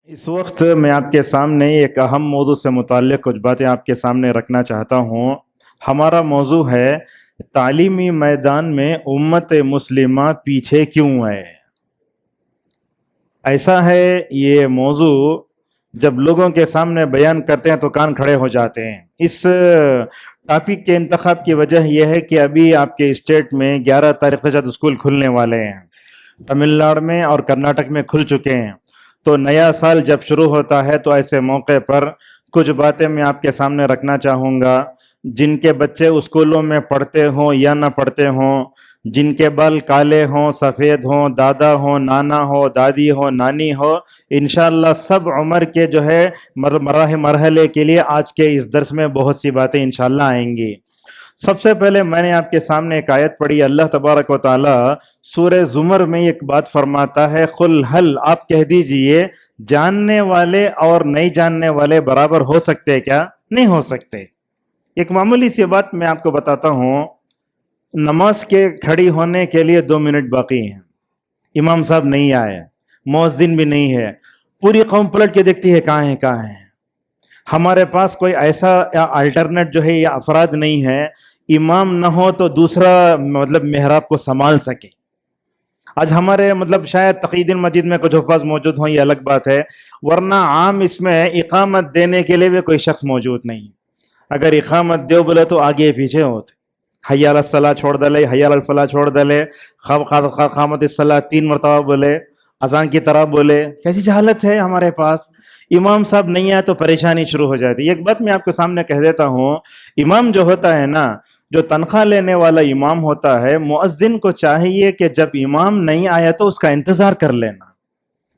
اس وقت میں آپ کے سامنے ایک اہم موضوع سے متعلق کچھ باتیں آپ کے سامنے رکھنا چاہتا ہوں۔ ہمارا موضوع ہے تعلیمی میدان میں امت مسلمہ پیچھے کیوں ہے۔ ایسا ہے یہ موضوع جب لوگوں کے سامنے بیان کرتے ہیں تو کان کھڑے ہو جاتے ہیں۔ اس ٹاپک کے انتخاب کی وجہ یہ ہے کہ ابھی آپ کے اسٹیٹ میں 11 تاریخ سے اسکول کھلنے والے ہیں، تمل ناڈو میں اور کرناٹک میں کھل چکے ہیں۔ تو نیا سال جب شروع ہوتا ہے تو ایسے موقع پر کچھ باتیں میں آپ کے سامنے رکھنا چاہوں گا۔ جن کے بچے اسکولوں میں پڑھتے ہوں یا نہ پڑھتے ہوں، جن کے بال کالے ہوں سفید ہوں، دادا ہوں نانا ہو دادی ہو نانی ہو، انشاءاللہ سب عمر کے جو ہے مرحلے کے لیے آج کے اس درس میں بہت سی باتیں انشاءاللہ آئیں گی۔ سب سے پہلے میں نے آپ کے سامنے ایک آیت پڑھی، اللہ تبارک و تعالی سورہ زمر میں ایک بات فرماتا ہے، قل حل، آپ کہہ دیجئے جاننے والے اور نہیں جاننے والے برابر ہو سکتے کیا؟ نہیں ہو سکتے۔ ایک معمولی سی بات میں آپ کو بتاتا ہوں، نماز کے کھڑی ہونے کے لیے 2 منٹ باقی ہیں، امام صاحب نہیں آئے، مؤذن بھی نہیں ہے، پوری قوم پلٹ کے دیکھتی ہے کہاں ہیں۔ ہمارے پاس کوئی ایسا الٹرنیٹ جو ہے یا افراد نہیں ہے، امام نہ ہو تو دوسرا محراب کو سنبھال سکے۔ آج ہمارے شاید تقی الدین مسجد میں کچھ حفاظ موجود ہوں، یہ الگ بات ہے، ورنہ عام اس میں اقامت دینے کے لیے بھی کوئی شخص موجود نہیں۔ اگر اقامت دیو بولے تو آگے پیچھے ہوتے، حی علی الصلاۃ چھوڑ دلے، حی علی الفلاح چھوڑ دلے، قامت الصلاۃ 3 مرتبہ بولے، اذان کی طرح بولے۔ کیسی جہالت ہے ہمارے پاس۔ امام صاحب نہیں آئے تو پریشانی شروع ہو جاتی۔ ایک بات میں آپ کے سامنے کہہ دیتا ہوں، امام جو ہوتا ہے نا، جو تنخواہ لینے والا امام ہوتا ہے، مؤذن کو چاہیے کہ جب امام نہیں آیا تو اس کا انتظار کر لینا۔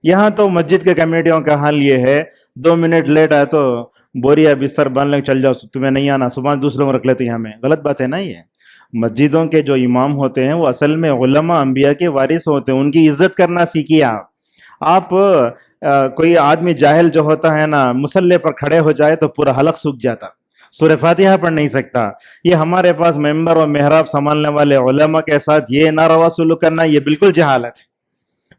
یہاں تو مسجد کے کمیٹیوں کا حال یہ ہے، 2 منٹ لیٹ آئے تو بوریا بستر باندھ لے چل جاؤ، تمہیں نہیں آنا، صبح دوسروں کو رکھ لیتے ہیں ہمیں۔ غلط بات ہے نا یہ۔ مسجدوں کے جو امام ہوتے ہیں وہ اصل میں علماء انبیاء کے وارث ہوتے ہیں، ان کی عزت کرنا سیکھیے آپ۔ کوئی آدمی جاہل جو ہوتا ہے نا، مصلی پر کھڑے ہو جائے تو پورا حلق سوکھ جاتا، سورہ فاتحہ پڑھ نہیں سکتا۔ یہ ہمارے پاس ممبر اور محراب سنبھالنے والے علماء کے ساتھ یہ ناروا سلوک کرنا، یہ بالکل جہالت ہے۔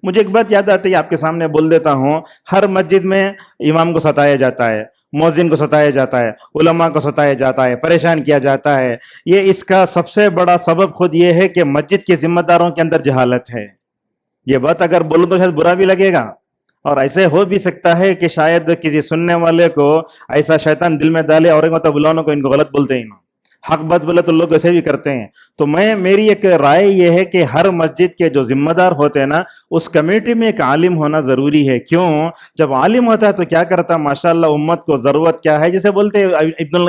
مجھے ایک بات یاد آتی ہے، آپ کے سامنے بول دیتا ہوں، ہر مسجد میں امام کو ستایا جاتا ہے، مؤذن کو ستایا جاتا ہے، علماء کو ستایا جاتا ہے، پریشان کیا جاتا ہے۔ یہ اس کا سب سے بڑا سبب خود یہ ہے کہ مسجد کے ذمہ داروں کے اندر جہالت ہے۔ یہ بات اگر بولوں تو شاید برا بھی لگے گا، اور ایسے ہو بھی سکتا ہے کہ شاید کسی سننے والے کو ایسا شیطان دل میں ڈالے اور بلاؤں کو ان کو غلط بولتے ہیں، حق بات بولے تو لوگ ایسے بھی کرتے ہیں۔ تو میری ایک رائے یہ ہے کہ ہر مسجد کے جو ذمہ دار ہوتے ہیں نا، اس کمیٹی میں ایک عالم ہونا ضروری ہے۔ کیوں؟ جب عالم ہوتا ہے تو کیا کرتا ہے ماشاءاللہ، امت کو ضرورت کیا ہے، جیسے بولتے ہیں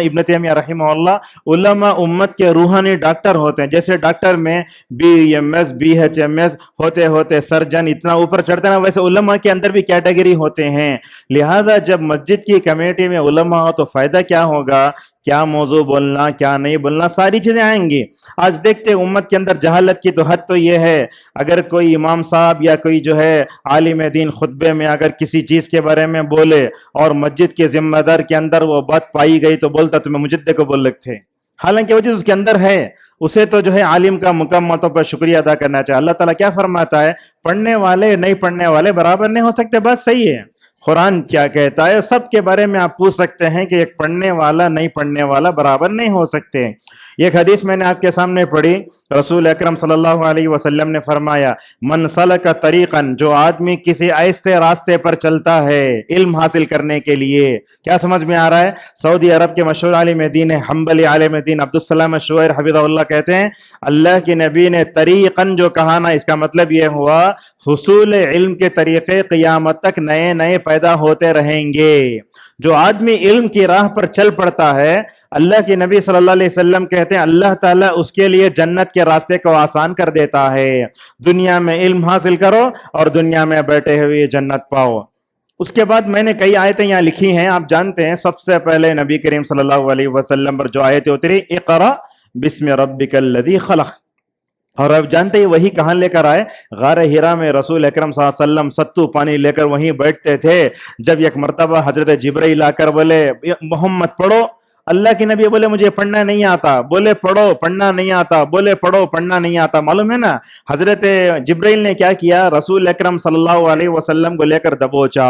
ابن تیمیہ رحمہ اللہ، علماء امت کے روحانی ڈاکٹر ہوتے ہیں۔ جیسے ڈاکٹر میں BMS BHMS ہوتے ہوتے سرجن اتنا اوپر چڑھتے ہیں نا، ویسے علماء کے اندر بھی کیٹیگری ہوتے ہیں۔ لہذا جب مسجد کی کمیٹی میں علماء ہو تو فائدہ کیا ہوگا، کیا موضوع بولنا کیا نہیں بولنا، ساری چیزیں آئیں گی۔ آج دیکھتے ہیں امت کے اندر جہالت کی تو حد تو یہ ہے، اگر کوئی امام صاحب یا کوئی جو ہے عالم دین خطبے میں اگر کسی چیز کے بارے میں بولے اور مسجد کے ذمہ دار کے اندر وہ بات پائی گئی تو بولتا تمہیں مجدے کو بول رکھتے، حالانکہ وہ چیز اس کے اندر ہے۔ اسے تو جو ہے عالم کا مکمل طور پر شکریہ ادا کرنا چاہیے۔ اللہ تعالیٰ کیا فرماتا ہے، پڑھنے والے نہیں پڑھنے والے برابر نہیں ہو سکتے۔ بات صحیح ہے، قرآن کیا کہتا ہے، سب کے بارے میں آپ پوچھ سکتے ہیں کہ ایک پڑھنے والا نہیں پڑھنے والا برابر نہیں ہو سکتے۔ ایک حدیث میں نے آپ کے سامنے پڑھی، رسول اکرم صلی اللہ علیہ وسلم نے فرمایا، من سلک طریقا، جو آدمی کسی ایسے راستے پر چلتا ہے علم حاصل کرنے کے لیے۔ کیا سمجھ میں آ رہا ہے؟ سعودی عرب کے مشہور عالم دین حنبلی عالم دین عبدالسلام الشویر حفظہ اللہ کہتے ہیں، اللہ کے نبی نے طریقاً جو کہا نا، اس کا مطلب یہ ہوا حصول علم کے طریقے قیامت تک نئے نئے پیدا ہوتے رہیں گے۔ جو آدمی علم کی راہ پر چل پڑتا ہے، اللہ کے نبی صلی اللہ علیہ وسلم کہتے ہیں اللہ تعالیٰ اس کے لیے جنت کے راستے کو آسان کر دیتا ہے۔ دنیا میں علم حاصل کرو اور دنیا میں بیٹھے ہوئے جنت پاؤ۔ اس کے بعد میں نے کئی آیتیں یہاں لکھی ہیں، آپ جانتے ہیں سب سے پہلے نبی کریم صلی اللہ علیہ وسلم پر جو آیتیں اتری، اقرا بسم ربک الذی خلق، اور اب جانتے ہیں وہی کہاں لے کر آئے، غار ہرا میں رسول اکرم صلی اللہ علیہ وسلم ستو پانی لے کر وہیں بیٹھتے تھے۔ جب ایک مرتبہ حضرت جبرائیل آ کر بولے محمد پڑھو، اللہ کے نبی بولے مجھے پڑھنا نہیں آتا، بولے پڑھو پڑھنا نہیں آتا، بولے پڑھو پڑھنا نہیں آتا۔ معلوم ہے نا حضرت جبرائیل نے کیا کیا، رسول اکرم صلی اللہ علیہ وسلم کو لے کر دبوچا،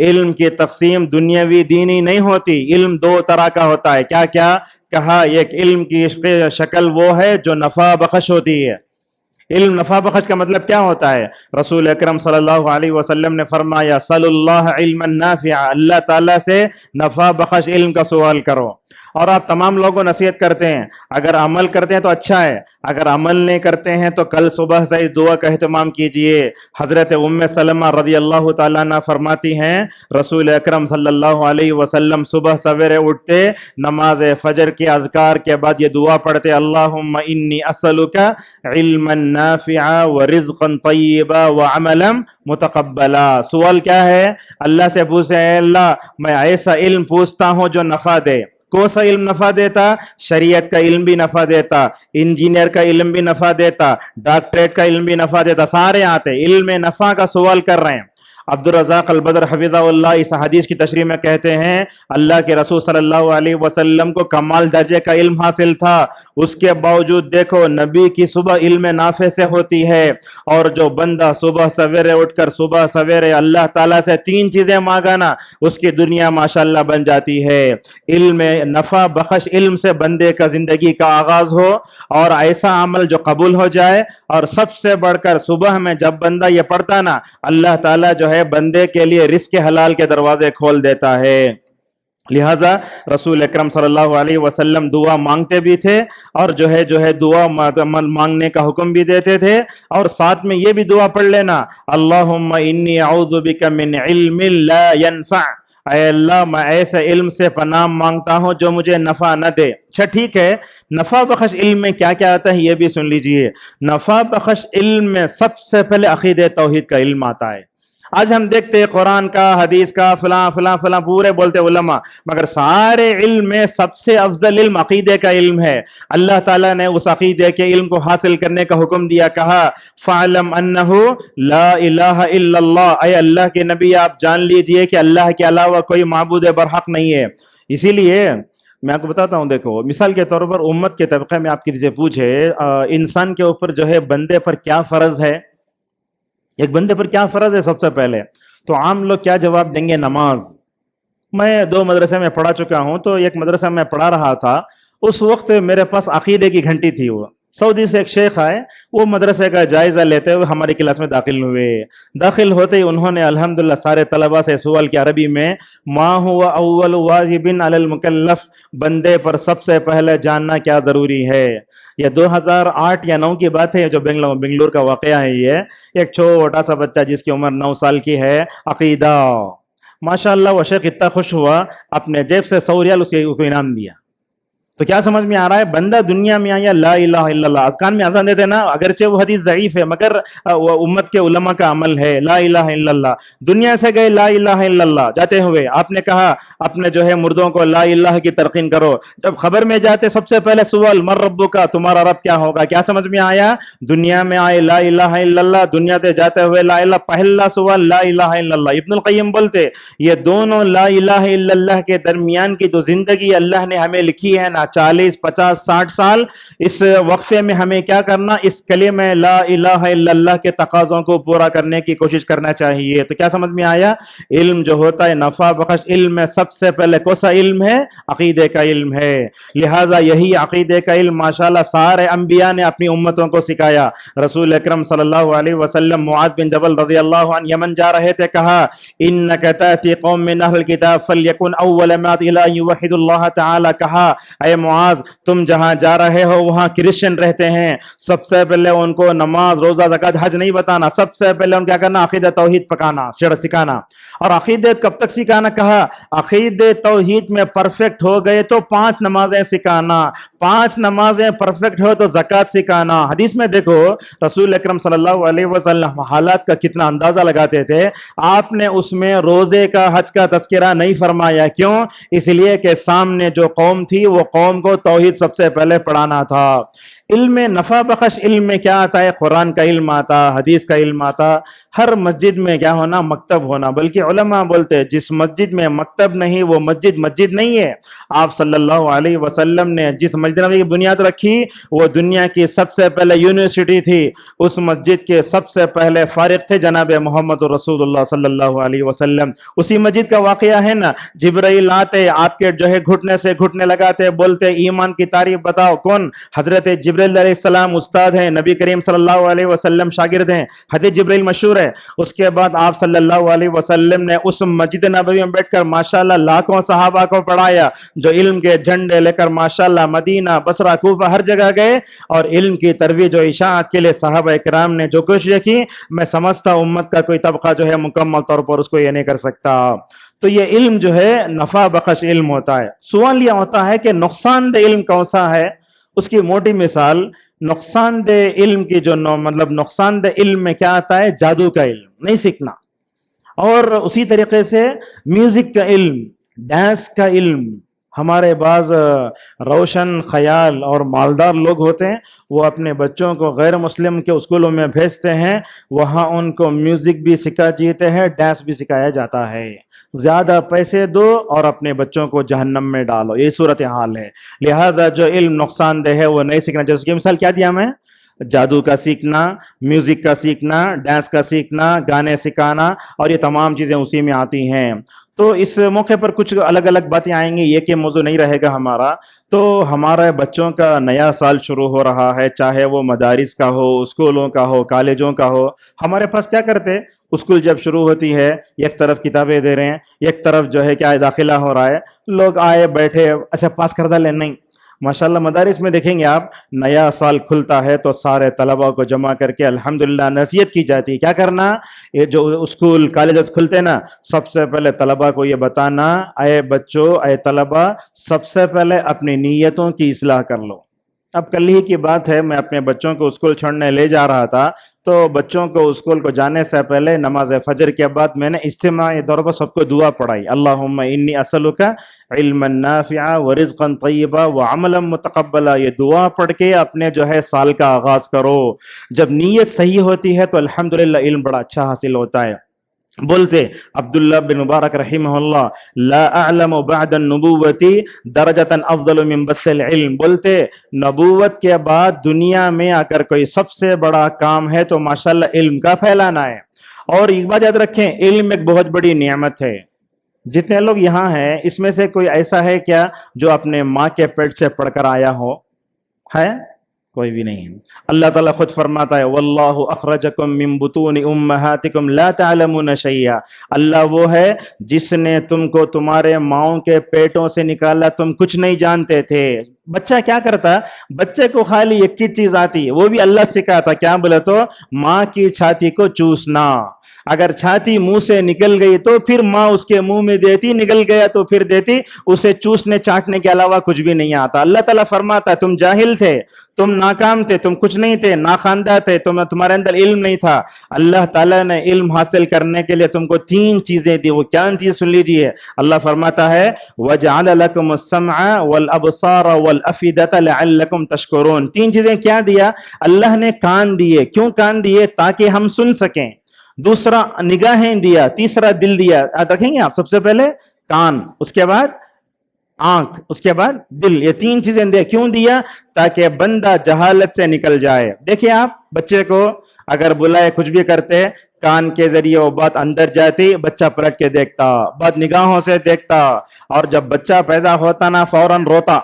علم کی تقسیم دنیاوی دینی نہیں ہوتی. علم دو طرح کا ہوتا ہے. کیا کیا کہا؟ ایک علم کی شکل وہ ہے جو نفع بخش ہوتی ہے. علم نفع بخش کا مطلب کیا ہوتا ہے؟ رسول اکرم صلی اللہ علیہ وسلم نے فرمایا صلی اللہ علما نافعا، اللہ تعالیٰ سے نفع بخش علم کا سوال کرو. اور آپ تمام لوگوں کو نصیحت کرتے ہیں اگر عمل کرتے ہیں تو اچھا ہے، اگر عمل نہیں کرتے ہیں تو کل صبح سے اس دعا کا اہتمام کیجئے. حضرت ام سلمہ رضی اللہ تعالیٰ عنہ فرماتی ہیں رسول اکرم صلی اللہ علیہ وسلم صبح سویرے اٹھتے، نماز فجر کے اذکار کے بعد یہ دعا پڑھتے اللہم انی اسألک علما نافعا ورزقا طیبا وعملا متقبلا. سوال کیا ہے؟ اللہ سے پوچھے اے اللہ میں ایسا علم پوچھتا ہوں جو نفع دے. کون سا علم نفع دیتا؟ شریعت کا علم بھی نفع دیتا، انجینئر کا علم بھی نفع دیتا، ڈاکٹریٹ کا علم بھی نفع دیتا. سارے آتے علم نفع کا سوال کر رہے ہیں. عبد الرزاق البدر حفظہ اللہ اس حدیث کی تشریح میں کہتے ہیں اللہ کے رسول صلی اللہ علیہ وسلم کو کمال درجے کا علم حاصل تھا، اس کے باوجود دیکھو نبی کی صبح علم نافع سے ہوتی ہے. اور جو بندہ صبح سویرے اٹھ کر صبح سویرے اللہ تعالیٰ سے 3 چیزیں مانگا نا اس کی دنیا ماشاءاللہ بن جاتی ہے. علم نفع بخش علم سے بندے کا زندگی کا آغاز ہو اور ایسا عمل جو قبول ہو جائے. اور سب سے بڑھ کر صبح میں جب بندہ یہ پڑھتا نا اللہ تعالیٰ جو ہے بندے کے لیے رزق حلال کے دروازے کھول دیتا ہے. لہذا رسول اکرم صلی اللہ علیہ وسلم دعا مانگتے بھی تھے اور جو ہے دعا مانگنے کا حکم بھی دیتے تھے. اور ساتھ میں یہ بھی دعا پڑھ لینا اللہم انی اعوذ بک من علم لا ينفع، اے اللہ میں ایسے علم سے پناہ مانگتا ہوں جو مجھے نفع نہ دے. اچھا ٹھیک ہے، نفع بخش علم میں کیا کیا آتا ہے یہ بھی سن لیجئے. نفع بخش علم میں سب سے پہلے عقیدہ توحید کا علم آتا ہے. آج ہم دیکھتے ہیں قرآن کا حدیث کا فلاں فلاں فلاں پورے بولتے علماء، مگر سارے علم میں سب سے افضل علم عقیدے کا علم ہے. اللہ تعالیٰ نے اس عقیدے کے علم کو حاصل کرنے کا حکم دیا، کہا فَعْلَمْ أَنَّهُ لَا إِلَهَ إِلَّا اللَّهُ، اے اللہ کے نبی آپ جان لیجئے کہ اللہ کے علاوہ کوئی معبود برحق نہیں ہے. اسی لیے میں آپ کو بتاتا ہوں، دیکھو مثال کے طور پر امت کے طبقے میں آپ کسی سے پوچھے انسان کے اوپر جو ہے بندے پر کیا فرض ہے، ایک بندے پر کیا فرض ہے سب سے پہلے، تو عام لوگ کیا جواب دیں گے؟ نماز. میں 2 مدرسے میں پڑھا چکا ہوں، تو ایک مدرسہ میں پڑھا رہا تھا، اس وقت میرے پاس عقیدے کی گھنٹی تھی. وہ سعودی سے ایک شیخ آئے، وہ مدرسے کا جائزہ لیتے ہوئے ہماری کلاس میں داخل ہوئے. داخل ہوتے ہی انہوں نے الحمدللہ سارے طلباء سے سوال کیا عربی میں، ما ہوا اول واجب علی المکلف، بندے پر سب سے پہلے جاننا کیا ضروری ہے. یہ 2008 یا 9 کی بات ہے، جو بنگلور کا واقعہ ہے. یہ ایک چھوٹا سا بچہ جس کی عمر 9 سال کی ہے، عقیدہ ماشاءاللہ. وہ شیخ اتنا خوش ہوا، اپنے جیب سے 100 ریال اس کو انعام دیا. تو کیا سمجھ میں آ رہا ہے؟ بندہ دنیا میں آیا لا الہ الا اللہ، اذکار میں اذان دیتے نا، اگرچہ وہ حدیث ضعیف ہے مگر وہ امت کے علماء کا عمل ہے. لا الہ الا اللہ، دنیا سے گئے لا الہ الا اللہ، جاتے ہوئے آپ نے کہا اپنے جو ہے مردوں کو لا الہ کی تلقین کرو. جب خبر میں جاتے سب سے پہلے سوال من ربک، تمہارا رب کیا ہوگا. کیا سمجھ میں آیا؟ دنیا میں آئے لا الہ الا اللہ، دنیا سے جاتے ہوئے لا الہ، پہلا سوال لا الہ الا اللہ. ابن القیم بولتے یہ دونوں لا الہ الا اللہ کے درمیان کی جو زندگی اللہ نے ہمیں لکھی ہے نا، 40 50 60 سال، اس وقفے میں ہمیں کیا کرنا؟ اس کلمہ لا الہ الا اللہ کے تقاضوں کو پورا کرنے کی کوشش کرنا چاہیے. تو کیا سمجھ میں آیا؟ علم جو ہوتا ہے نفع بخش علم میں سب سے پہلے کون سا علم ہے؟ عقیدے کا علم ہے. لہٰذا یہی عقیدے کا علم ماشاءاللہ سارے انبیاء نے اپنی امتوں کو سکھایا. رسول اکرم صلی اللہ علیہ وسلم معاذ بن جبل رضی اللہ عنہ یمن جا رہے تھے، کہا انک تأتی قوم من اہل الکتاب فلیکن اول ما الی ان یوحدوا اللہ تعالی. کہا اے معاذ تم جہاں جا رہے ہو وہاں کرسچن رہتے ہیں، سب سے پہلے ان کو نماز روزہ زکوٰۃ حج نہیں بتانا، سب سے پہلے ان کیا کرنا؟ عقیدہ توحید سکھانا. اور عقیدہ کب تک سکھانا؟ کہا عقیدہ توحید میں پرفیکٹ ہو گئے تو 5 نمازیں سکھانا، 5 نمازیں پرفیکٹ ہو تو زکوٰۃ سکھانا. حدیث میں دیکھو رسول اکرم صلی اللہ علیہ وسلم حالات کا کتنا اندازہ لگاتے تھے. آپ نے اس میں روزے کا حج کا تذکرہ نہیں فرمایا. کیوں؟ اس لیے کہ سامنے جو قوم تھی وہ قوم کو توحید سب سے پہلے پڑھانا تھا. علم نفع بخش علم میں کیا آتا ہے؟ قرآن کا علم آتا، حدیث کا علم آتا، ہر مسجد میں کیا ہونا؟ مکتب ہونا۔ بلکہ علماء بولتے ہیں جس مسجد میں مکتب نہیں وہ مسجد مسجد نہیں ہے۔ آپ صلی اللہ علیہ وسلم نے جس مسجد نبوی کی بنیاد رکھی وہ دنیا کی سب سے پہلے یونیورسٹی تھی، اس مسجد کے سب سے پہلے فارغ تھے جناب محمد رسول اللہ صلی اللہ علیہ وسلم۔ اسی مسجد کا واقعہ ہے نا، جبرائیل آتے آپ کے جو ہے گھٹنے سے گھٹنے لگاتے، بولتے ایمان کی تعریف بتاؤ۔ کون؟ حضرت جبرائیل علیہ السلام استاد ہیں، نبی کریم صلی اللہ علیہ وسلم شاگرد ہیں، حدیث جبرائیل مشہور ہے۔ اس کے بعد آپ صلی اللہ علیہ وسلم نے اس مسجد نبوی میں بیٹھ کر ماشاءاللہ لاکھوں صحابہ کو پڑھایا، جو علم کے جھنڈے لے کر ماشاءاللہ مدینہ، بصرہ، کوفہ ہر جگہ گئے، اور علم کی ترویج و اشاعت کے لیے صحابہ کرام نے جو کوشش کی، میں سمجھتا امت کا کوئی طبقہ جو ہے مکمل طور پر اس کو یہ نہیں کر سکتا۔ تو یہ علم جو ہے نفع بخش علم ہوتا ہے۔ سوال یہ ہوتا ہے کہ نقصان دہ علم کون سا ہے؟ اس کی موٹی مثال، نقصان دہ علم کی جو مطلب نقصان دہ علم میں کیا آتا ہے؟ جادو کا علم نہیں سیکھنا، اور اسی طریقے سے میوزک کا علم، ڈانس کا علم۔ ہمارے بعض روشن خیال اور مالدار لوگ ہوتے ہیں، وہ اپنے بچوں کو غیر مسلم کے اسکولوں میں بھیجتے ہیں، وہاں ان کو میوزک بھی سکھا جاتے ہیں، ڈانس بھی سکھایا جاتا ہے۔ زیادہ پیسے دو اور اپنے بچوں کو جہنم میں ڈالو، یہ صورتحال ہے۔ لہذا جو علم نقصان دہ ہے وہ نہیں سیکھنا چاہیے۔ اس کی مثال کیا دیا میں؟ جادو کا سیکھنا، میوزک کا سیکھنا، ڈانس کا سیکھنا، گانے سکھانا، اور یہ تمام چیزیں اسی میں آتی ہیں۔ تو اس موقع پر کچھ الگ الگ باتیں آئیں گی، یہ کہ موضوع نہیں رہے گا ہمارا۔ تو ہمارے بچوں کا نیا سال شروع ہو رہا ہے، چاہے وہ مدارس کا ہو، اسکولوں کا ہو، کالجوں کا ہو۔ ہمارے پاس کیا کرتے؟ اسکول جب شروع ہوتی ہے، ایک طرف کتابیں دے رہے ہیں، ایک طرف جو ہے کیا داخلہ ہو رہا ہے، لوگ آئے بیٹھے، اچھا پاس کردہ لیں، نہیں۔ ماشاءاللہ مدارس میں دیکھیں گے آپ، نیا سال کھلتا ہے تو سارے طلباء کو جمع کر کے الحمدللہ نصیحت کی جاتی ہے۔ کیا کرنا؟ یہ جو اسکول کالجز کھلتے نا، سب سے پہلے طلباء کو یہ بتانا، اے بچوں، اے طلباء، سب سے پہلے اپنی نیتوں کی اصلاح کر لو۔ اب کل ہی کی بات ہے، میں اپنے بچوں کو اسکول چھوڑنے لے جا رہا تھا، تو بچوں کو اسکول کو جانے سے پہلے نماز فجر کے بعد میں نے اجتماعی طور پر سب کو دعا پڑھائی، اللہم انی اسألک علما نافعا ورزقا طیبا وعملا متقبلا۔ یہ دعا پڑھ کے اپنے جو ہے سال کا آغاز کرو۔ جب نیت صحیح ہوتی ہے تو الحمدللہ علم بڑا اچھا حاصل ہوتا ہے۔ بولتے عبداللہ بن مبارک رحمہ اللہ، لا اعلم بعد النبوت درجۃ افضل من بث العلم۔ بولتے نبوت کے بعد دنیا میں اگر کوئی سب سے بڑا کام ہے تو ماشاءاللہ علم کا پھیلانا ہے۔ اور ایک بات یاد رکھیں، علم ایک بہت بڑی نعمت ہے۔ جتنے لوگ یہاں ہیں اس میں سے کوئی ایسا ہے کیا جو اپنے ماں کے پیٹ سے پڑھ کر آیا ہو؟ ہے؟ کوئی بھی نہیں۔ اللہ تعالیٰ خود فرماتا ہے واللہ اخرجکم من بطون امہاتکم لا تعلمون شیئا۔ اللہ وہ ہے جس نے تم کو تمہارے ماؤں کے پیٹوں سے نکالا، تم کچھ نہیں جانتے تھے۔ بچہ کیا کرتا؟ بچے کو خالی ایک ہی چیز آتی، وہ بھی اللہ سکھاتا، کیا بولے تو ماں کی چھاتی کو چوسنا۔ اگر چھاتی منہ سے نکل گئی تو پھر ماں اس کے منہ میں دیتی، نکل گیا تو پھر دیتی، اسے چوسنے چاٹنے کے علاوہ کچھ بھی نہیں آتا۔ اللہ تعالیٰ فرماتا ہے تم جاہل تھے، تم ناکام تھے، تم کچھ نہیں تھے، ناخواندہ تھے، تمہارے اندر علم نہیں تھا۔ اللہ تعالیٰ نے علم حاصل کرنے کے لیے تم کو 3 چیزیں دی، وہ کیا چیز سن لیجیے۔ اللہ فرماتا ہے وَجَعَلَ لَكُمُ السَّمْعَ وَالْأَبْصَارَ وَالْأَفْئِدَةَ لَعَلَّكُمْ تَشْكُرُونَ۔ 3 چیزیں کیا دیا؟ اللہ نے کان دیے۔ کیوں کان دیے؟ تاکہ ہم سن سکیں۔ دوسرا نگاہیں دیا، تیسرا دل دیا۔ یاد رکھیں گے آپ، سب سے پہلے کان، اس کے بعد آنکھ، اس کے بعد دل، یہ 3 چیزیں دے۔ کیوں دیا؟ تاکہ بندہ جہالت سے نکل جائے۔ دیکھیں آپ بچے کو اگر بلائے کچھ بھی کرتے، کان کے ذریعے وہ بات اندر جاتی، بچہ پلٹ کے دیکھتا، بات نگاہوں سے دیکھتا، اور جب بچہ پیدا ہوتا نا فوراً روتا۔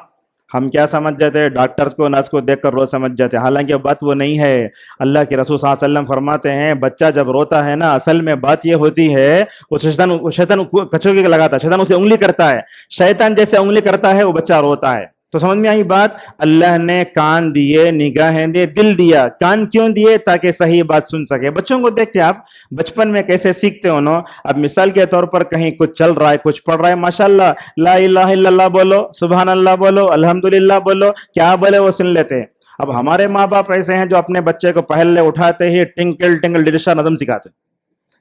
ہم کیا سمجھ جاتے؟ ڈاکٹرز کو نرس کو دیکھ کر رو سمجھ جاتے، حالانکہ بات وہ نہیں ہے۔ اللہ کے رسول صلی اللہ علیہ وسلم فرماتے ہیں بچہ جب روتا ہے نا، اصل میں بات یہ ہوتی ہے وہ شیطان کچوگے لگاتا ہے، شیطان اسے انگلی کرتا ہے، شیطان جیسے انگلی کرتا ہے وہ بچہ روتا ہے۔ تو سمجھ میں آئی بات؟ اللہ نے کان دیے، نگاہیں دیے، دل دیا۔ کان کیوں دیے؟ تاکہ صحیح بات سن سکے۔ بچوں کو دیکھتے آپ بچپن میں کیسے سیکھتے ہو نا۔ اب مثال کے طور پر کہیں کچھ چل رہا ہے، کچھ پڑھ رہا ہے، ماشاءاللہ لا الہ الا اللہ بولو، سبحان اللہ بولو، الحمدللہ بولو، کیا بولے وہ سن لیتے۔ اب ہمارے ماں باپ ایسے ہیں جو اپنے بچے کو پہلے اٹھاتے ہی ٹنکل ٹنکل ڈرشا نظم سکھاتے،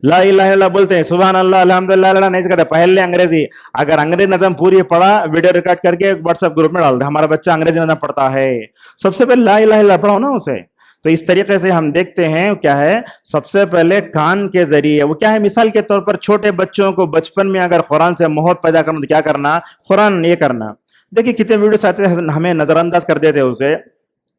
لا الہ الا اللہ بولتے ہیں, سبحان اللہ الحمدللہ اللہ نہیں سکھاتے, پہلے انگریزی. اگر انگریزی نظم پوری پڑھا ویڈیو ریکارڈ کر کے واٹس ایپ گروپ میں ڈال دیں, ہمارا بچہ انگریزی نظم پڑھتا ہے, سب سے پہلے لا الہ الا اللہ پڑھاؤ نا اسے. تو اس طریقے سے ہم دیکھتے ہیں کیا ہے, سب سے پہلے کان کے ذریعے وہ کیا ہے, مثال کے طور پر چھوٹے بچوں کو بچپن میں اگر قرآن سے محبت پیدا کرنا تو کیا کرنا, قرآن یہ کرنا. دیکھیے کتنے ویڈیوز آتے ہیں, ہمیں نظر انداز کر دیتے اسے.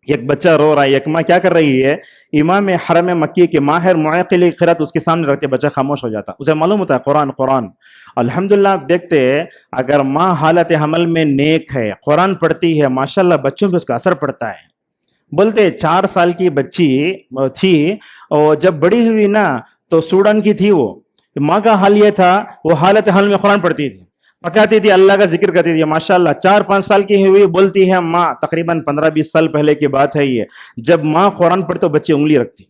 ایک بچہ رو رہا ہے, ایک ماں کیا کر رہی ہے, امام حرم مکی کے ماہر معقل قرات اس کے سامنے رکھتے, بچہ خاموش ہو جاتا, اسے معلوم ہوتا ہے قرآن قرآن. الحمدللہ آپ دیکھتے ہیں اگر ماں حالت حمل میں نیک ہے, قرآن پڑھتی ہے, ماشاءاللہ بچوں پہ اس کا اثر پڑتا ہے. بولتے 4 سال کی بچی تھی, اور جب بڑی ہوئی نا تو سوڈان کی تھی, وہ ماں کا حال یہ تھا, وہ حالت حمل میں قرآن پڑھتی تھی, پکاتی تھی, اللہ کا ذکر کرتی تھی, ماشاءاللہ 4-5 سال کی ہوئی, بولتی ہے ماں, تقریباً 15-20 سال پہلے کی بات ہے یہ, جب ماں قرآن پڑھتے تو بچے انگلی رکھتی.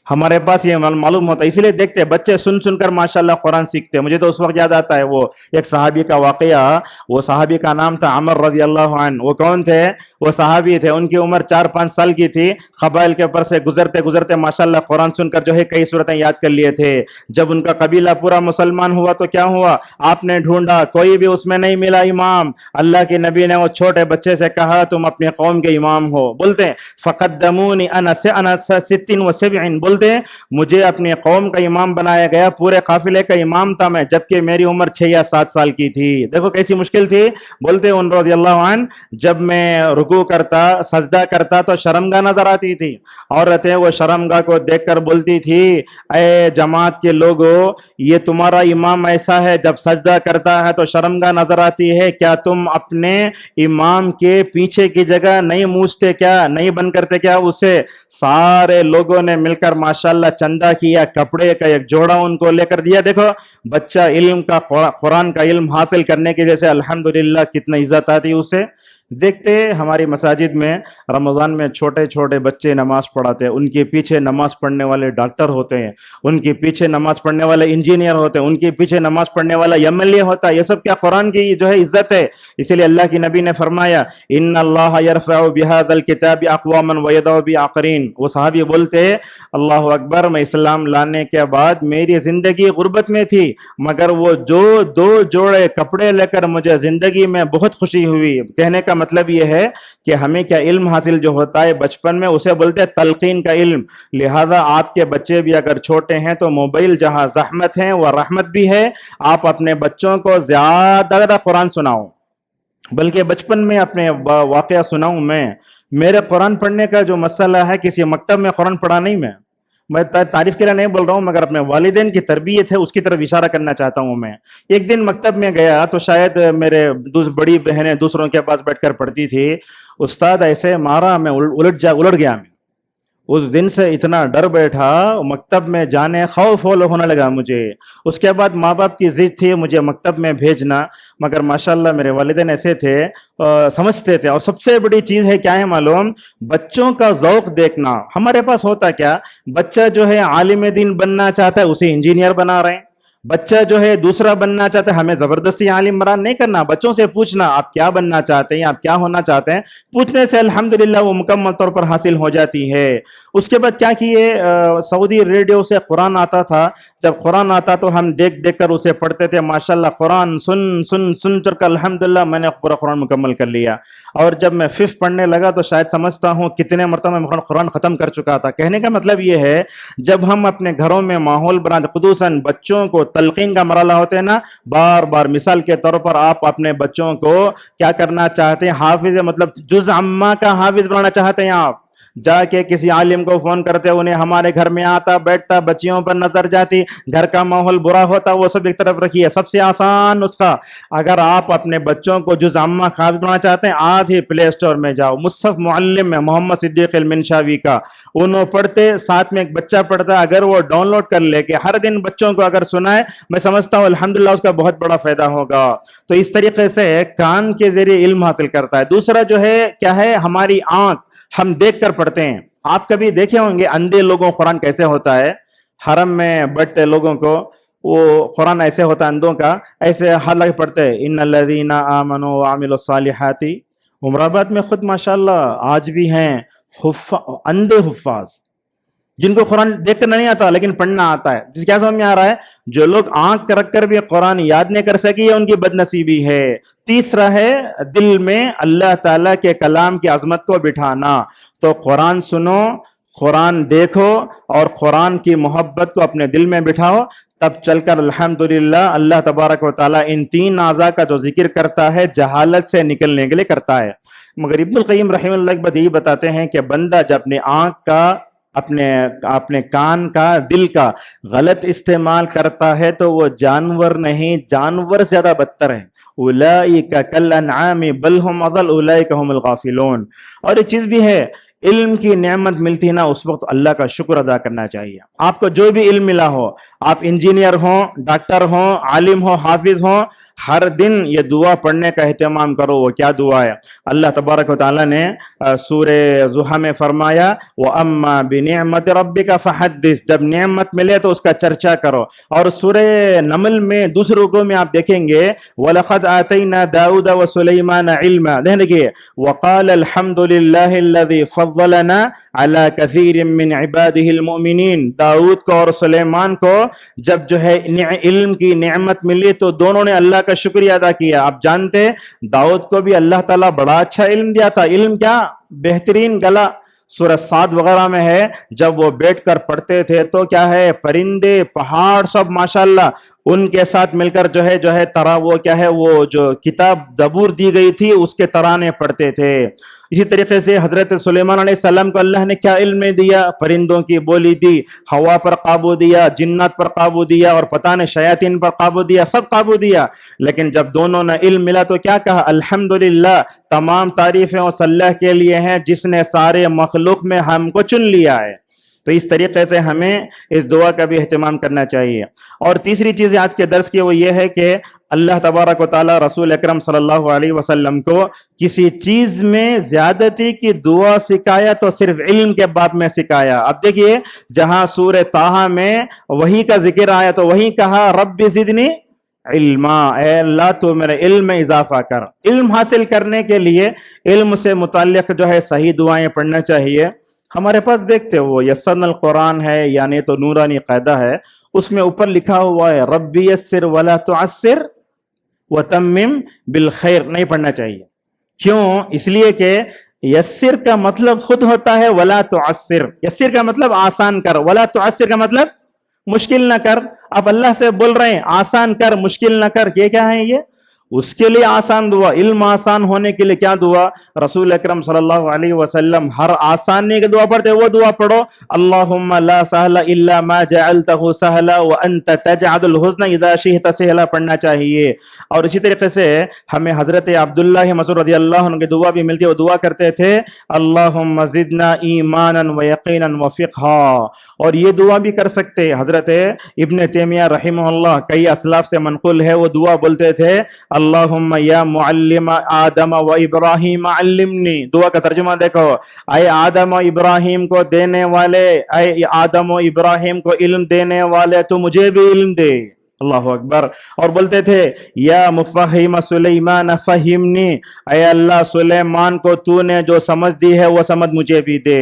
ہمارے پاس یہ معلوم ہوتا ہے, اسی لیے دیکھتے ہیں بچے سن سن کر ماشاءاللہ قرآن سیکھتے ہیں. مجھے تو اس وقت یاد آتا ہے وہ ایک صحابی کا واقعہ, وہ صحابی کا نام تھا عمر رضی اللہ عنہ. وہ کون تھے, وہ صحابی تھے, ان کی عمر 4-5 سال کی تھی, قبائل کے اوپر سے گزرتے گزرتے ماشاءاللہ قرآن سن کر جو ہے کئی صورتیں یاد کر لیے تھے. جب ان کا قبیلہ پورا مسلمان ہوا تو کیا ہوا, آپ نے ڈھونڈا, کوئی بھی اس میں نہیں ملا امام. اللہ کے نبی نے وہ چھوٹے بچے سے کہا تم اپنے قوم کے امام ہو. بولتے ہیں فقدمونی انا 76 بولتے ہیں مجھے اپنے قوم کا امام بنایا گیا, پورے قافلے کا امام تھا میں, جبکہ میری عمر 6 یا 7 سال کی تھی. دیکھو کیسی مشکل تھی. بولتے ہیں ان رضی اللہ عنہ, جب میں رکوع کرتا سجدہ کرتا تو شرمگاہ نظر آتی تھی. عورتیں وہ شرمگاہ کو دیکھ کر بولتی تھی اے جماعت کے لوگوں, یہ تمہارا امام ایسا ہے جب سجدہ کرتا ہے تو شرمگاہ نظر آتی ہے, کیا تم اپنے امام کے پیچھے کی جگہ نہیں موچتے کیا, نہیں بند کرتے کیا اسے. سارے لوگوں نے مل کر ماشاءاللہ چندہ کیا, کپڑے کا ایک جوڑا ان کو لے کر دیا. دیکھو بچہ علم کا, قرآن کا علم حاصل کرنے کی جیسے الحمدللہ کتنا عزت آتی اسے. دیکھتے ہماری مساجد میں رمضان میں چھوٹے چھوٹے بچے نماز پڑھاتے ہیں, ان کے پیچھے نماز پڑھنے والے ڈاکٹر ہوتے ہیں, ان کے پیچھے نماز پڑھنے والے انجینئر ہوتے ہیں, ان کے پیچھے نماز پڑھنے والا MLA ہوتا ہے. یہ سب کیا قرآن کی جو ہے عزت ہے. اسی لیے اللہ کی نبی نے فرمایا ان اللہ یرفع بهذا الكتاب اقواما ويضع بآخرین. وہ صحابی بولتے اللہ اکبر, میں اسلام لانے کے بعد میری زندگی غربت میں تھی, مگر وہ جو 2 جوڑے کپڑے لے کر مجھے زندگی میں بہت خوشی ہوئی. کہنے کا مطلب یہ ہے کہ ہمیں کیا علم حاصل جو ہوتا ہے بچپن میں اسے بولتے ہیں تلقین کا علم. لہذا آپ کے بچے بھی اگر چھوٹے ہیں تو موبائل جہاں زحمت ہے وہ رحمت بھی ہے, آپ اپنے بچوں کو زیادہ قرآن سناؤ. بلکہ بچپن میں اپنے واقعہ سناؤں میں, میرے قرآن پڑھنے کا جو مسئلہ ہے, کسی مکتب میں قرآن پڑھا نہیں, میں تعریف کے لیے نہیں بول رہا ہوں, مگر اپنے والدین کی تربیت ہے اس کی طرف اشارہ کرنا چاہتا ہوں. میں ایک دن مکتب میں گیا تو شاید میرے بڑی بہنیں دوسروں کے پاس بیٹھ کر پڑھتی تھی, استاد ایسے مارا میں الٹ گیا. میں اس دن سے اتنا ڈر بیٹھا, مکتب میں جانے خوف ہونے لگا مجھے. اس کے بعد ماں باپ کی ضد تھی مجھے مکتب میں بھیجنا, مگر ماشاءاللہ میرے والدین ایسے تھے, سمجھتے تھے. اور سب سے بڑی چیز ہے کیا ہے معلوم, بچوں کا ذوق دیکھنا. ہمارے پاس ہوتا کیا, بچہ جو ہے عالم دین بننا چاہتا ہے اسے انجینئر بنا رہے ہیں, بچہ جو ہے دوسرا بننا چاہتا ہے, ہمیں زبردستی عالم بران نہیں کرنا, بچوں سے پوچھنا آپ کیا بننا چاہتے ہیں, آپ کیا ہونا چاہتے ہیں. پوچھنے سے الحمدللہ وہ مکمل طور پر حاصل ہو جاتی ہے. اس کے بعد کیا کیے, سعودی ریڈیو سے قرآن آتا تھا, جب قرآن آتا تو ہم دیکھ کر اسے پڑھتے تھے. ماشاءاللہ قرآن سن کر الحمدللہ میں نے پورا قرآن مکمل کر لیا. اور جب میں 5th پڑھنے لگا تو شاید سمجھتا ہوں کتنے مرتبہ میں قرآن ختم کر چکا تھا. کہنے کا مطلب یہ ہے, جب ہم اپنے گھروں میں ماحول بناتے, خصوصاً بچوں کو تلقین کا مرحلہ ہوتے ہیں نا, بار بار مثال کے طور پر آپ اپنے بچوں کو کیا کرنا چاہتے ہیں, حافظ مطلب جز عامہ کا حافظ بنانا چاہتے ہیں. آپ جا کے کسی عالم کو فون کرتے, انہیں ہمارے گھر میں آتا بیٹھتا, بچیوں پر نظر جاتی, گھر کا ماحول برا ہوتا, وہ سب ایک طرف رکھیے. سب سے آسان نسخہ, اگر آپ اپنے بچوں کو جز عامہ حافظ بنانا چاہتے ہیں, آج ہی پلے اسٹور میں جاؤ, مصحف معلم میں محمد صدیق المنشاوی کا, انہوں پڑھتے, ساتھ میں ایک بچہ پڑھتا, اگر وہ ڈاؤن لوڈ کر لے کہ ہر دن بچوں کو اگر سنائے, میں سمجھتا ہوں الحمدللہ اس کا بہت بڑا فائدہ ہوگا. تو اس طریقے سے کان کے ذریعے علم حاصل کرتا ہے. دوسرا جو ہے کیا ہے, ہماری آنکھ, ہم دیکھ کر پڑھتے ہیں. آپ کبھی دیکھے ہوں گے اندھے لوگوں قرآن کیسے ہوتا ہے, حرم میں بیٹھتے لوگوں کو وہ قرآن ایسے ہوتا ہے اندھوں کا, ایسے ہاتھ لگے پڑھتے ہیں ان الذین آمنوا وعملوا الصالحات. عمر آباد میں خود ماشاءاللہ آج بھی ہیں اندھے حفاظ, جن کو قرآن دیکھ کر نہیں آتا لیکن پڑھنا آتا ہے. جس کیا سمجھ میں آ رہا ہے؟ جو لوگ آنکھ رکھ کر بھی قرآن یاد نہیں کر سکے یہ ان کی بد نصیبی ہے. تیسرا ہے دل میں اللہ تعالیٰ کے کلام کی عظمت کو بٹھانا. تو قرآن سنو، قرآن دیکھو اور قرآن کی محبت کو اپنے دل میں بٹھاؤ، تب چل کر الحمدللہ اللہ تبارک و تعالیٰ ان 3 اعضاء کا جو ذکر کرتا ہے جہالت سے نکلنے کے لیے کرتا ہے. مگر ابن القیم رحمہ اللہ ایک بات یہی بتاتے ہیں کہ بندہ جب اپنے آنکھ کا، اپنے کان کا، دل کا غلط استعمال کرتا ہے تو وہ جانور نہیں، جانور زیادہ بدتر ہے. اولئک کالانعام بل هم اضل اولئک هم الغافلون. اور ایک چیز بھی ہے، علم کی نعمت ملتی ہے نا اس وقت اللہ کا شکر ادا کرنا چاہیے. آپ کو جو بھی علم ملا ہو، آپ انجینئر ہوں، ڈاکٹر ہوں، عالم ہو، حافظ ہوں، ہر دن یہ دعا پڑھنے کا اہتمام کرو. وہ کیا دعا ہے؟ اللہ تبارک و تعالیٰ نے سورہ ضحیٰ میں فرمایا وَأَمَّا بِنِعْمَةِ رَبِّكَ فَحَدِّثْ، جب نعمت ملے تو اس کا چرچا کرو. اور سورہ نمل میں دوسرے رکوع میں آپ دیکھیں گے وَلَقَدْ آتَيْنَا دَاوُدَ وَسُلَيْمَانَ عِلْمًا، دیکھیں وَقَالَ الْحَمْدُ لِلَّهِ الَّذِي فَضَّلَنَا عَلَى كَثِيرٍ مِّنْ عِبَادِهِ الْمُؤْمِنِينَ. داؤد کو اور سلیمان کو جب جو ہے علم کی نعمت ملی تو دونوں نے اللہ کا شکریہ ادا کیا. آپ جانتے داؤد کو بھی اللہ تعالیٰ بڑا اچھا علم دیا تھا. علم کیا؟ بہترین گلا. سورہ صاد وغیرہ میں ہے جب وہ بیٹھ کر پڑھتے تھے تو کیا ہے، پرندے، پہاڑ سب ماشاءاللہ ان کے ساتھ مل کر جو ہے وہ کیا ہے، وہ جو کتاب زبور دی گئی تھی اس کے ترانے پڑھتے تھے. اسی طریقے سے حضرت سلیمان علیہ السلام کو اللہ نے کیا علم دیا؟ پرندوں کی بولی دی، ہوا پر قابو دیا، جنات پر قابو دیا، اور پتہ نہیں شیاطین پر قابو دیا، سب قابو دیا. لیکن جب دونوں نے علم ملا تو کیا کہا؟ الحمدللہ، تمام تعریفیں اس اللہ کے لیے ہیں جس نے سارے مخلوق میں ہم کو چن لیا ہے. تو اس طریقے سے ہمیں اس دعا کا بھی اہتمام کرنا چاہیے. اور تیسری چیز آج کے درس کی وہ یہ ہے کہ اللہ تبارک و تعالیٰ رسول اکرم صلی اللہ علیہ وسلم کو کسی چیز میں زیادتی کی دعا سکھایا تو صرف علم کے باب میں سکھایا. اب دیکھیے جہاں سورہ طٰہٰ میں وحی کا ذکر آیا تو وہی کہا رب زدنی علما، اے اللہ تو میرے علم میں اضافہ کر. علم حاصل کرنے کے لیے علم سے متعلق جو ہے صحیح دعائیں پڑھنا چاہیے. ہمارے پاس دیکھتے ہو یسرنا القرآن ہے، یعنی تو نورانی قاعدہ ہے، اس میں اوپر لکھا ہوا ہے ربی یسر ولا تعسر وتمم بالخیر. نہیں پڑھنا چاہیے. کیوں؟ اس لیے کہ یسر کا مطلب خود ہوتا ہے ولا تعسر. یسر کا مطلب آسان کر، ولا تعسر کا مطلب مشکل نہ کر. آپ اللہ سے بول رہے ہیں آسان کر، مشکل نہ کر. یہ کیا ہے؟ یہ اس کے لیے آسان دعا. علم آسان ہونے کے لیے کیا دعا؟ رسول اکرم صلی اللہ علیہ وسلم ہر آسانی کی دعا پڑھتے، وہ دعا پڑھو اللہم لا سہل الا ما جعلتہ سہلا وانت تجعل الحزن اذا شئت سہلا پڑھنا چاہیے. اور اسی طریقے سے ہمیں حضرت عبداللہ مسعود رضی اللہ عنہ کی دعا بھی ملتی ہے. وہ دعا کرتے تھے اللہم زدنا ایمانا ویقینا وفقہا. اور یہ دعا بھی کر سکتے حضرت ابن تیمیہ رحمہ اللہ، کئی اسلاف سے منقول ہے، وہ دعا بولتے تھے اللہم یا معلم آدم و ابراہیم علمنی. دعا کا ترجمہ دیکھو، اے آدم و ابراہیم کو دینے والے، اے آدم و ابراہیم کو علم دینے والے تو مجھے بھی علم دے. اللہ اکبر. اور بولتے تھے یا مفہم سلیمان فہمنی، اے اللہ سلیمان کو تو نے جو سمجھ دی ہے وہ سمجھ مجھے بھی دے.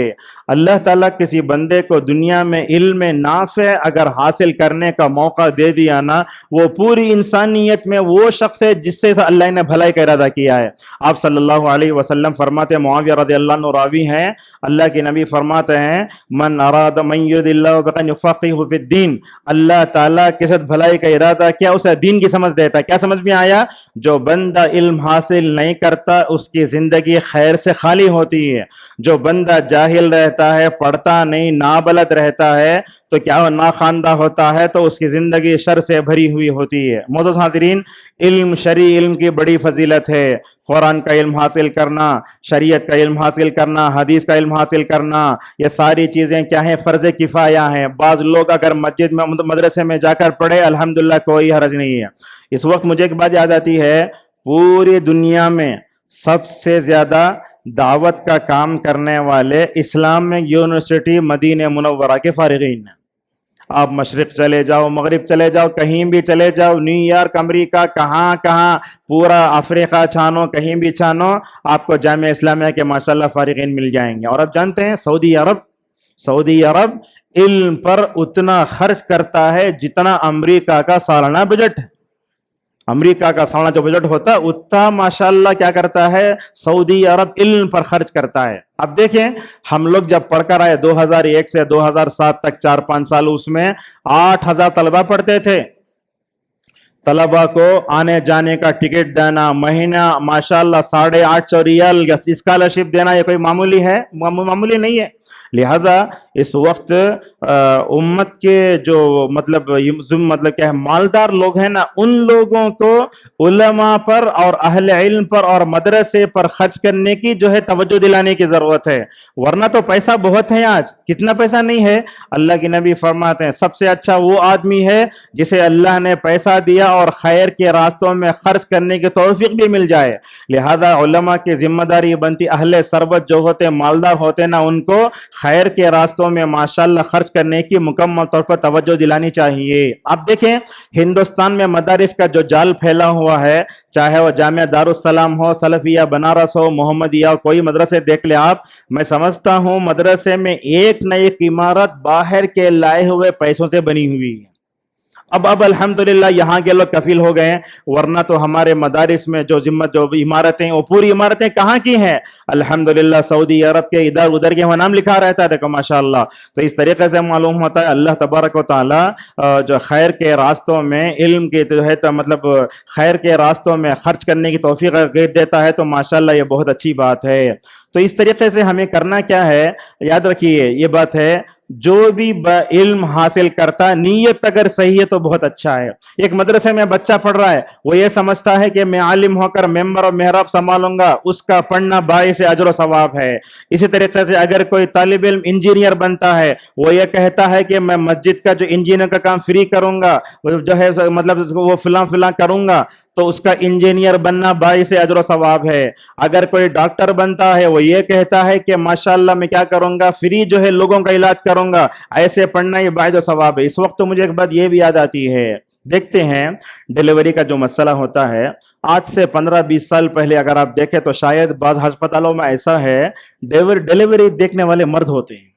اللہ تعالیٰ کسی بندے کو دنیا میں علم نافع اگر حاصل کرنے کا موقع دے دیا نا، وہ پوری انسانیت میں وہ شخص ہے جس سے اللہ نے بھلائی کا ارادہ کیا ہے. آپ صلی اللہ علیہ وسلم فرماتے ہیں، معاویہ رضی اللہ عنہ راوی ہیں، اللہ کے نبی فرماتے ہیں من اراد من یرد اللہ بہ یفقہہ فی الدین، اللہ تعالیٰ کے ساتھ بھلائی کا ارادہ کیا اسے دین کی سمجھ دیتا ہے. کیا سمجھ میں آیا؟ جو بندہ علم حاصل نہیں کرتا اس کی زندگی خیر سے خالی ہوتی ہے. جو بندہ جاہل رہتا ہے، پڑھتا نہیں، نابلد رہتا ہے تو کیا ناخواندہ ہوتا ہے تو اس کی زندگی شر سے بھری ہوئی ہوتی ہے. معزز حاضرین، علم، شرعی علم کی بڑی فضیلت ہے. قرآن کا علم حاصل کرنا، شریعت کا علم حاصل کرنا، حدیث کا علم حاصل کرنا، یہ ساری چیزیں کیا ہیں؟ فرض کفایہ ہیں. بعض لوگ اگر مسجد میں مدرسے میں جا کر پڑھے الحمدللہ کوئی حرج نہیں ہے. اس وقت مجھے ایک بات یاد آتی ہے، پوری دنیا میں سب سے زیادہ دعوت کا کام کرنے والے اسلامک یونیورسٹی مدینہ منورہ کے فارغین ہیں. آپ مشرق چلے جاؤ، مغرب چلے جاؤ، کہیں بھی چلے جاؤ، نیو یارک، امریکہ، کہاں پورا افریقہ چھانو، کہیں بھی چھانو، آپ کو جامعہ اسلامیہ کے ماشاءاللہ فارغین مل جائیں گے. اور آپ جانتے ہیں سعودی عرب علم پر اتنا خرچ کرتا ہے جتنا امریکہ کا سالانہ بجٹ ہے. امریکہ کا سالانہ جو بجٹ ہوتا ہے اتنا ماشاءاللہ کیا کرتا ہے سعودی عرب علم پر خرچ کرتا ہے. اب دیکھیں ہم لوگ جب پڑھ کر آئے 2001 سے 2007 تک 4-5 سال، اس میں 8,000 طلبہ پڑھتے تھے. طلبہ کو آنے جانے کا ٹکٹ دینا، مہینہ ماشاءاللہ 850 ریال اسکالرشپ دینا، یہ کوئی معمولی ہے؟ معمولی نہیں ہے. لہذا اس وقت امت کے جو مطلب کیا ہے مالدار لوگ ہیں نا، ان لوگوں کو علماء پر اور اہل علم پر اور مدرسے پر خرچ کرنے کی جو ہے توجہ دلانے کی ضرورت ہے. ورنہ تو پیسہ بہت ہے، آج کتنا پیسہ نہیں ہے. اللہ کے نبی فرماتے ہیں سب سے اچھا وہ آدمی ہے جسے اللہ نے پیسہ دیا اور خیر کے راستوں میں خرچ کرنے کی توفیق بھی مل جائے. لہذا علماء کی ذمہ داری بنتی، اہل ثروت جو ہوتے مالدار ہوتے نا، ان کو خیر کے راستوں میں ماشاءاللہ خرچ کرنے کی مکمل طور پر توجہ دلانی چاہیے. اب دیکھیں ہندوستان میں مدارس کا جو جال پھیلا ہوا ہے، چاہے وہ جامعہ دارالسلام ہو، سلفیہ بنارس ہو، محمدیہ ہو، کوئی مدرسے دیکھ لے آپ، میں سمجھتا ہوں مدرسے میں ایک نہ ایک عمارت باہر کے لائے ہوئے پیسوں سے بنی ہوئی ہے. اب الحمدللہ یہاں کے لوگ کفیل ہو گئے ہیں، ورنہ تو ہمارے مدارس میں جو عمارتیں وہ پوری عمارتیں کہاں کی ہیں؟ الحمدللہ سعودی عرب کے ادھر ادھر کے نام لکھا رہتا ہے، دیکھو ماشاءاللہ. تو اس طریقے سے معلوم ہوتا ہے اللہ تبارک و تعالی جو خیر کے راستوں میں علم کے جو ہے مطلب خیر کے راستوں میں خرچ کرنے کی توفیق دیتا ہے، تو ماشاءاللہ یہ بہت اچھی بات ہے. تو اس طریقے سے ہمیں کرنا کیا ہے، یاد رکھیے یہ بات ہے، جو بھی علم حاصل کرتا نیت اگر صحیح ہے تو بہت اچھا ہے. ایک مدرسے میں بچہ پڑھ رہا ہے، وہ یہ سمجھتا ہے کہ میں عالم ہو کر ممبر اور محراب سنبھالوں گا، اس کا پڑھنا باعث اجر و ثواب ہے. اسی طریقے سے اگر کوئی طالب علم انجینئر بنتا ہے، وہ یہ کہتا ہے کہ میں مسجد کا جو انجینئر کا کام فری کروں گا، جو ہے مطلب وہ فلاں کروں گا، تو اس کا انجینئر بننا باعث اجر و ثواب ہے. اگر کوئی ڈاکٹر بنتا ہے، وہ یہ کہتا ہے کہ ماشاءاللہ میں کیا کروں گا، فری جو ہے لوگوں کا علاج کروں گا، ایسے پڑھنا یہ باعث و ثواب ہے. اس وقت تو مجھے ایک بات یہ بھی یاد آتی ہے، دیکھتے ہیں ڈیلیوری کا جو مسئلہ ہوتا ہے، آج سے 15-20 سال پہلے اگر آپ دیکھیں تو شاید بعض ہسپتالوں میں ایسا ہے ڈیلیوری دیکھنے والے مرد ہوتے ہیں.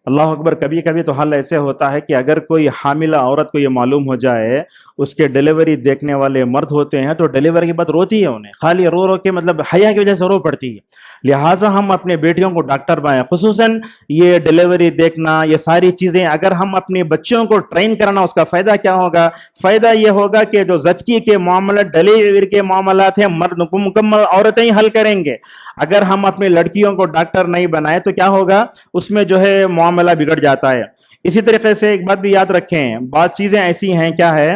اللہ اکبر. کبھی کبھی تو حال ایسے ہوتا ہے کہ اگر کوئی حاملہ عورت کو یہ معلوم ہو جائے اس کے ڈیلیوری دیکھنے والے مرد ہوتے ہیں، تو ڈیلیوری کی بات روتی ہے انہیں، خالی رو کے مطلب حیا کی وجہ سے رو پڑتی ہے. لہٰذا ہم اپنے بیٹیوں کو ڈاکٹر بنائیں، خصوصاً یہ ڈیلیوری دیکھنا، یہ ساری چیزیں اگر ہم اپنے بچوں کو ٹرین کرنا، اس کا فائدہ کیا ہوگا؟ فائدہ یہ ہوگا کہ جو زچگی کے معاملات، ڈیلیوری کے معاملات ہیں، مرد کو مکمل عورتیں ہی حل کریں گے. اگر ہم اپنی لڑکیوں کو ڈاکٹر نہیں بنائے تو کیا ہوگا؟ اس میں جو ہے معاملہ بگڑ جاتا ہے. اسی طریقے سے ایک بات بھی یاد رکھیں، بعض چیزیں ایسی ہیں، کیا ہے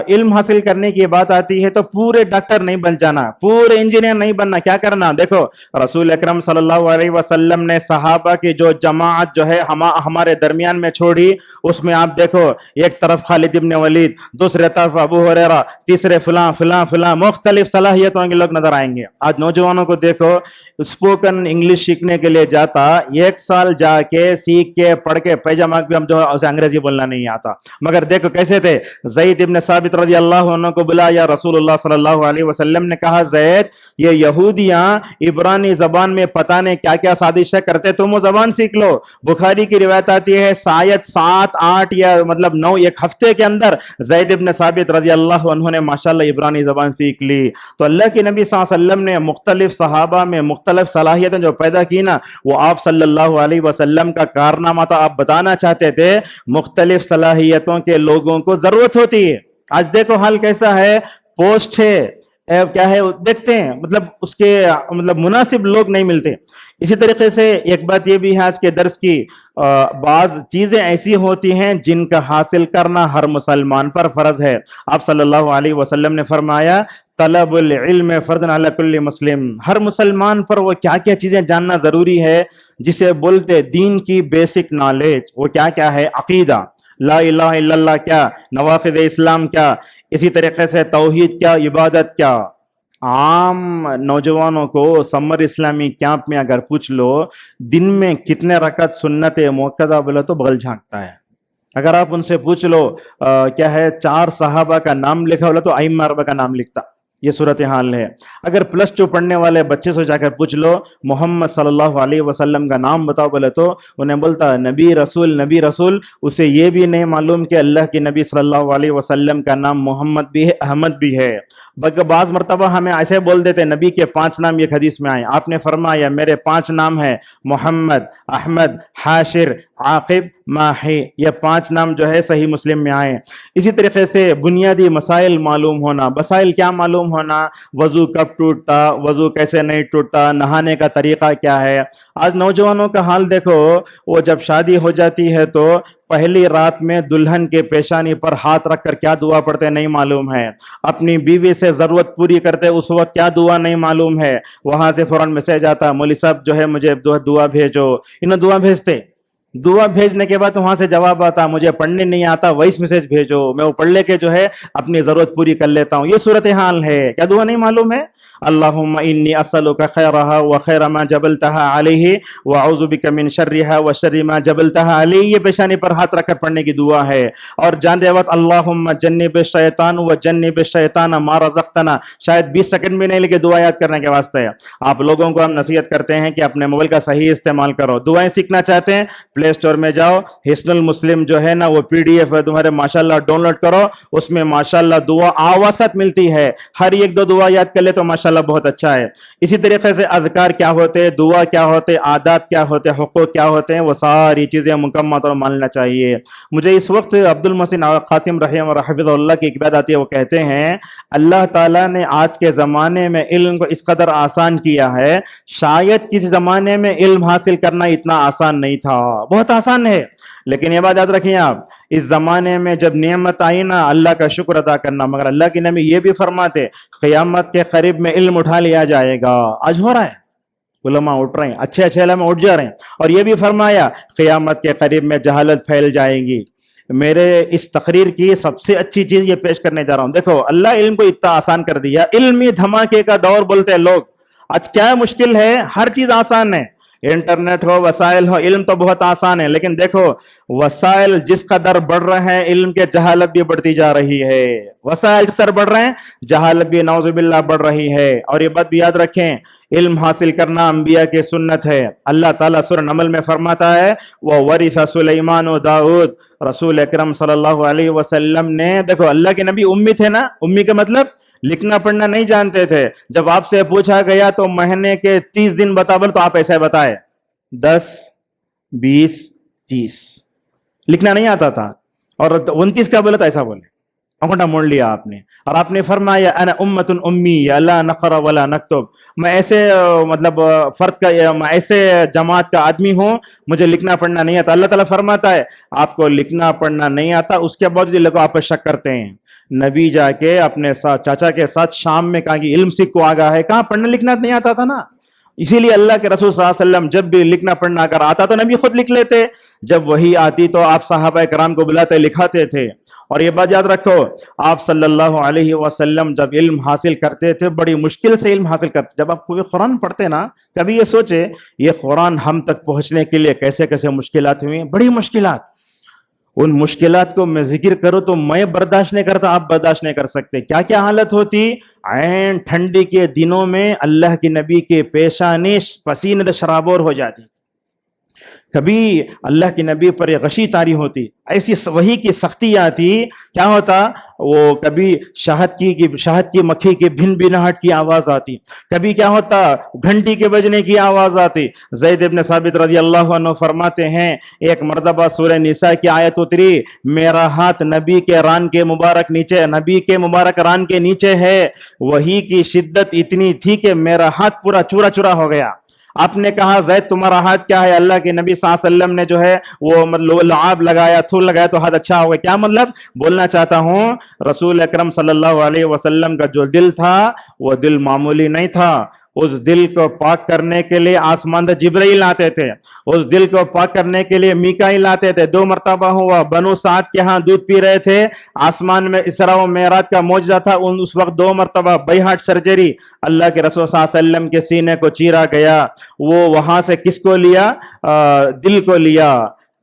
علم حاصل کرنے کی بات آتی ہے تو پورے ڈاکٹر نہیں بن جانا، پورے انجینئر نہیں بننا. کیا کرنا؟ دیکھو رسول اکرم صلی اللہ علیہ وسلم نے صحابہ کی جو جماعت جو ہے ہمارے درمیان میں چھوڑی، اس میں آپ دیکھو ایک طرف خالد ابن ولید، دوسرے طرف ابو ہریرہ، تیسرے فلاں مختلف صلاحیتوں کے لوگ نظر آئیں گے. آج نوجوانوں کو دیکھو، اسپوکن انگلش سیکھنے کے لیے جاتا، 1 سال جا کے سیکھ کے پڑھ کے پیجامہ بھی ہم جو اسے انگریزی بولنا نہیں آتا، مگر دیکھو کیسے تھے. زید ابن ثابت رضی اللہ عنہ کو بلا یا رسول اللہ صلی اللہ علیہ وسلم نے کہا زید، یہ یہودیاں عبرانی زبان میں پتہ نہیں کیا کیا سازشیں کرتے، تم وہ زبان سیکھ لو. بخاری کی روایت آتی ہے شاید 7-8 یا مطلب 9 ایک ہفتے کے اندر زید ابن ثابت رضی اللہ عنہ نے ماشاءاللہ عبرانی زبان سیکھ لی. تو اللہ کے نبی صلی اللہ علیہ وسلم نے مختلف صحابہ میں مختلف صلاحیتیں جو پیدا کی نا، وہ آپ صلی اللہ علیہ وسلم کا کارنامہ تھا. آپ بتانا چاہتے تھے مختلف صلاحیتوں کے لوگوں کو ضرورت ہوتی ہے. آج دیکھو حال کیسا ہے، پوسٹ ہے کیا ہے دیکھتے ہیں، مطلب اس کے مطلب مناسب لوگ نہیں ملتے. اسی طریقے سے ایک بات یہ بھی ہے آج کے درس کی، بعض چیزیں ایسی ہوتی ہیں جن کا حاصل کرنا ہر مسلمان پر فرض ہے. آپ صلی اللہ علیہ وسلم نے فرمایا طلب العلم فرض علی کل مسلم، ہر مسلمان پر وہ کیا کیا چیزیں جاننا ضروری ہے جسے بولتے دین کی بیسک نالج. وہ کیا کیا ہے؟ عقیدہ، لا الہ الا اللہ کیا، نوافذ اسلام کیا، اسی طریقے سے توحید کیا، عبادت کیا. عام نوجوانوں کو سمر اسلامی کیمپ میں اگر پوچھ لو دن میں کتنے رکعت سنت موقدہ بولے تو بغل جھانکتا ہے. اگر آپ ان سے پوچھ لو کیا ہے 4 صحابہ کا نام لکھا بولا تو ائمہ 4 کا نام لکھتا. یہ صورتحال ہے. اگر +2 پڑھنے والے بچے سے جا کر پوچھ لو محمد صلی اللہ علیہ وسلم کا نام بتاؤ بولے تو انہیں بولتا نبی رسول نبی رسول. اسے یہ بھی نہیں معلوم کہ اللہ کے نبی صلی اللہ علیہ وسلم کا نام محمد بھی ہے احمد بھی ہے. بعض مرتبہ ہمیں ایسے بول دیتے نبی کے 5 نام ایک حدیث میں آئے. آپ نے فرمایا میرے 5 نام ہیں محمد احمد حاشر عاقب ماہی. یہ 5 نام جو ہے صحیح مسلم میں آئے. اسی طریقے سے بنیادی مسائل معلوم ہونا. مسائل کیا معلوم ہونا؟ وضو کب ٹوٹتا، وضو کیسے نہیں ٹوٹتا، نہانے کا طریقہ کیا ہے. آج نوجوانوں کا حال دیکھو، وہ جب شادی ہو جاتی ہے تو پہلی رات میں دلہن کے پیشانی پر ہاتھ رکھ کر کیا دعا پڑھتے نہیں معلوم ہے. اپنی بیوی سے ضرورت پوری کرتے اس وقت کیا دعا نہیں معلوم ہے. وہاں سے فوراً میسج آتا مولوی صاحب جو ہے مجھے دعا بھیجو. انہیں دعا بھیجتے، دعا بھیجنے کے بعد وہاں سے جواب آتا مجھے پڑھنے نہیں آتا، وائس میسج بھیجو، میں وہ پڑھ لے کے جو ہے اپنی ضرورت پوری کر لیتا ہوں. یہ صورتحال ہے. کیا دعا نہیں معلوم ہے؟ اللہم انی اسألک خیرہا وخیر ما جبلتہا علیہ واعوذ بک من شرہا وشر ما جبلتہا علیہ. یہ پیشانی پر ہاتھ رکھ کر پڑھنے کی دعا ہے. اور جانتے وقت اللہم جنب الشیطان وجنب الشیطان ما رزقتنا. شاید 20 سیکنڈ بھی نہیں لگے دعا یاد کرنے کے واسطے. آپ لوگوں کو ہم نصیحت کرتے ہیں کہ اپنے موبائل کا صحیح استعمال کرو. دعائیں سیکھنا چاہتے ہیں پلے اسٹور میں جاؤ، حسن المسلم جو ہے نا وہ PDF ہے تمہارے ماشاءاللہ ڈاؤن لوڈ کرو. اس میں ماشاءاللہ دعا آواسط ملتی ہے. ہر 1-2 دعا یاد کر لے تو ماشاءاللہ بہت اچھا ہے. اسی طریقے سے اذکار کیا ہوتے، دعا کیا ہوتے، آداب کیا ہوتے، حقوق کیا ہوتے ہیں، وہ ساری چیزیں مکمل طور ماننا چاہیے. مجھے اس وقت عبد المحسن قاسم رحمہ حفظہ اللہ کی ایک بات آتی ہے. وہ کہتے ہیں اللہ تعالیٰ نے آج کے زمانے میں علم کو اس قدر آسان کیا ہے، شاید کسی زمانے میں علم حاصل کرنا اتنا آسان نہیں تھا. بہت آسان ہے، لیکن یہ بات یاد رکھیں آپ، اس زمانے میں جب نعمت آئی نا اللہ کا شکر ادا کرنا. مگر اللہ کے نبی یہ بھی فرماتے قیامت کے قریب میں علم اٹھا لیا جائے گا. آج ہو رہا ہے، علماء اٹھ رہے ہیں، اچھے علماء اٹھ جا رہے ہیں. اور یہ بھی فرمایا قیامت کے قریب میں جہالت پھیل جائے گی. میرے اس تقریر کی سب سے اچھی چیز یہ پیش کرنے جا رہا ہوں. دیکھو اللہ علم کو اتنا آسان کر دیا. علمی دھماکے کا دور بولتے ہیں لوگ. آج کیا مشکل ہے؟ ہر چیز آسان ہے. انٹرنیٹ ہو، وسائل ہو، علم تو بہت آسان ہے. لیکن دیکھو وسائل جس قدر بڑھ رہے ہیں علم کے جہالت بھی بڑھتی جا رہی ہے. وسائل جس قدر بڑھ رہے ہیں جہالت بھی نعوذ باللہ بڑھ رہی ہے. اور یہ بات بھی یاد رکھیں علم حاصل کرنا انبیاء کی سنت ہے. اللہ تعالیٰ سورہ نمل میں فرماتا ہے وَوَرِثَ سُلَيْمَانُ داؤد. رسول اکرم صلی اللہ علیہ وسلم نے، دیکھو اللہ کے نبی امی تھے نا. امی کا مطلب لکھنا پڑھنا نہیں جانتے تھے. جب آپ سے پوچھا گیا تو مہینے کے 30 دن بتا بول تو آپ ایسے بتائے 10 20 30. لکھنا نہیں آتا تھا. اور 29 کا بولے تو ایسا بولے، انگوٹھا موڑ لیا آپ نے. اور آپ نے فرمایا انا امۃ امی لا نقرأ ولا نکتب. میں ایسے مطلب فرد کا، میں ایسے جماعت کا آدمی ہوں مجھے لکھنا پڑھنا نہیں آتا. اللہ تعالیٰ فرماتا ہے آپ کو لکھنا پڑھنا نہیں آتا، اس کے بعد لوگ آپ پر شک کرتے ہیں. نبی جا کے اپنے ساتھ چاچا کے ساتھ شام میں کہا کہ علم سیکھ کو آگاہ ہے. کہاں پڑھنا لکھنا نہیں آتا تھا نا. اسی لیے اللہ کے رسول صلی اللہ علیہ وسلم جب بھی لکھنا پڑھنا اگر آتا تو نبی خود لکھ لیتے. جب وہی آتی تو آپ صحابہ کرام کو بلاتے لکھاتے تھے. اور یہ بات یاد رکھو آپ صلی اللہ علیہ وسلم جب علم حاصل کرتے تھے بڑی مشکل سے علم حاصل کرتے. جب آپ کوئی قرآن پڑھتے نا کبھی یہ سوچے یہ قرآن ہم تک پہنچنے کے لیے کیسے کیسے مشکلات ہوئی، بڑی مشکلات. ان مشکلات کو میں ذکر کروں تو میں برداشت نہیں کرتا، آپ برداشت نہیں کر سکتے. کیا کیا حالت ہوتی. عین ٹھنڈی کے دنوں میں اللہ کے نبی کے پیشانی پسینے سے شرابور ہو جاتی. کبھی اللہ کے نبی پر ایک غشی طاری ہوتی، ایسی وحی کی سختی آتی. کیا ہوتا وہ کبھی شہد کی مکھی کی بھن بھناہٹ کی آواز آتی. کبھی کیا ہوتا گھنٹی کے بجنے کی آواز آتی. زید ابن ثابت رضی اللہ عنہ فرماتے ہیں ایک مرتبہ سورہ نساء کی آیت اتری، میرا ہاتھ نبی کے ران کے مبارک نیچے، نبی کے مبارک ران کے نیچے ہے. وحی کی شدت اتنی تھی کہ میرا ہاتھ پورا چورا چورا ہو گیا. آپ نے کہا زید تمہارا ہاتھ کیا ہے؟ اللہ کے نبی صلی اللہ علیہ وسلم نے جو ہے وہ مطلب لعاب لگایا، تھول لگایا تو ہاتھ اچھا ہو گیا. کیا مطلب بولنا چاہتا ہوں رسول اکرم صلی اللہ علیہ وسلم کا جو دل تھا وہ دل معمولی نہیں تھا. اس دل کو پاک کرنے کے لیے آسمان سے جبرائیل آتے تھے، اس دل کو پاک کرنے کے لیے میکائیل آتے تھے. 2 مرتبہ ہوا بنو سعد کے ہاں دودھ پی رہے تھے، آسمان میں اسراء و معراج کا معجزہ تھا. اس وقت 2 مرتبہ بائی ہارٹ سرجری اللہ کے رسول صلی اللہ علیہ وسلم کے سینے کو چیرا گیا. وہ وہاں سے کس کو لیا؟ دل کو لیا.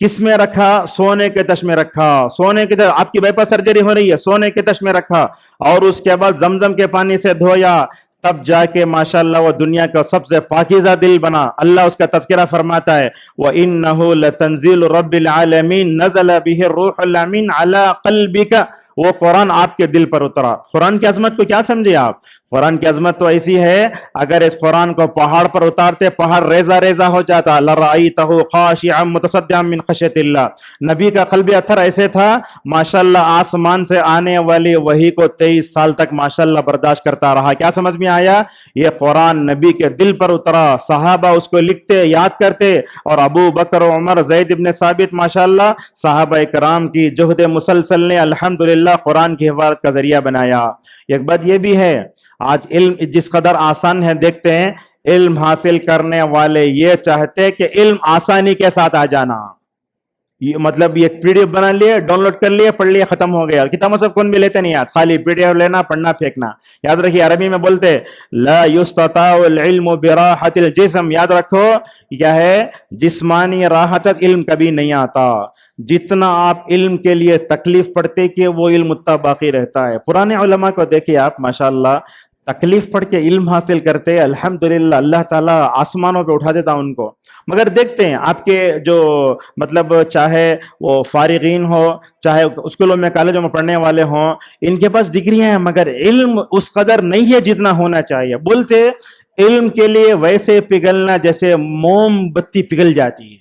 کس میں رکھا؟ سونے کے تش میں رکھا. سونے کے آپ کی بائی پاس سرجری ہو رہی ہے, سونے کے تش میں رکھا, اور اس کے بعد زمزم کے پانی سے دھویا, تب جا کے ماشاءاللہ وہ دنیا کا سب سے پاکیزہ دل بنا. اللہ اس کا تذکرہ فرماتا ہے وَإِنَّهُ لَتَنزِيلُ رَبِّ الْعَالَمِينَ نَزَلَ بِهِ الرُّوحُ الْأَمِينُ عَلَى قَلْبِكَ. وہ قرآن آپ کے دل پر اترا. قرآن کی عظمت کو کیا سمجھے آپ؟ قرآن کی عظمت تو ایسی ہے, اگر اس قرآن کو پہاڑ پر اتارتے پہاڑ ریزہ ریزہ ہو جاتا. لَرَأَيْتَهُ خَاشِعًا مُتَصَدِّعًا مِنْ خَشْيَةِ اللَّهِ. نبی کا قلب اثر ایسے تھا ماشاءاللہ آسمان سے آنے والی وحی کو 23 سال تک ماشاءاللہ برداشت کرتا رہا. کیا سمجھ میں آیا؟ یہ قرآن نبی کے دل پر اترا, صحابہ اس کو لکھتے یاد کرتے, اور ابو بکر عمر زید ابن ثابت ماشاءاللہ صحابہ کرام کی جہد مسلسل نے الحمدللہ قرآن کی حفاظت کا ذریعہ بنایا. ایک بات یہ بھی ہے, آج علم جس قدر آسان ہے, دیکھتے ہیں علم حاصل کرنے والے یہ چاہتے کہ علم آسانی کے ساتھ آ جانا. مطلب یہ پی ڈی ایف بنا لیے, ڈاؤن لوڈ کر لیے, پڑھ لیے, ختم ہو گیا. کتابوں سب کون بھی لیتے نہیں آج, خالی پی ڈی ایف لینا, پڑھنا, پھینکنا. یاد رکھیے عربی میں بولتے لا یستطاع العلم براحت الجسم. یاد رکھو کیا ہے, جسمانی راحت علم کبھی نہیں آتا. جتنا آپ علم کے لیے تکلیف پڑتے کہ وہ علم اتنا باقی رہتا ہے. پرانے علماء کو دیکھیے آپ ماشاءاللہ, تکلیف پڑھ کے علم حاصل کرتے, الحمدللہ اللہ تعالیٰ آسمانوں پہ اٹھا دیتا ان کو. مگر دیکھتے ہیں آپ کے جو مطلب چاہے وہ فارغین ہو, چاہے اسکولوں میں کالجوں میں پڑھنے والے ہوں, ان کے پاس ڈگریاں ہیں مگر علم اس قدر نہیں ہے جتنا ہونا چاہیے. بولتے علم کے لیے ویسے پگھلنا جیسے موم بتی پگھل جاتی ہے.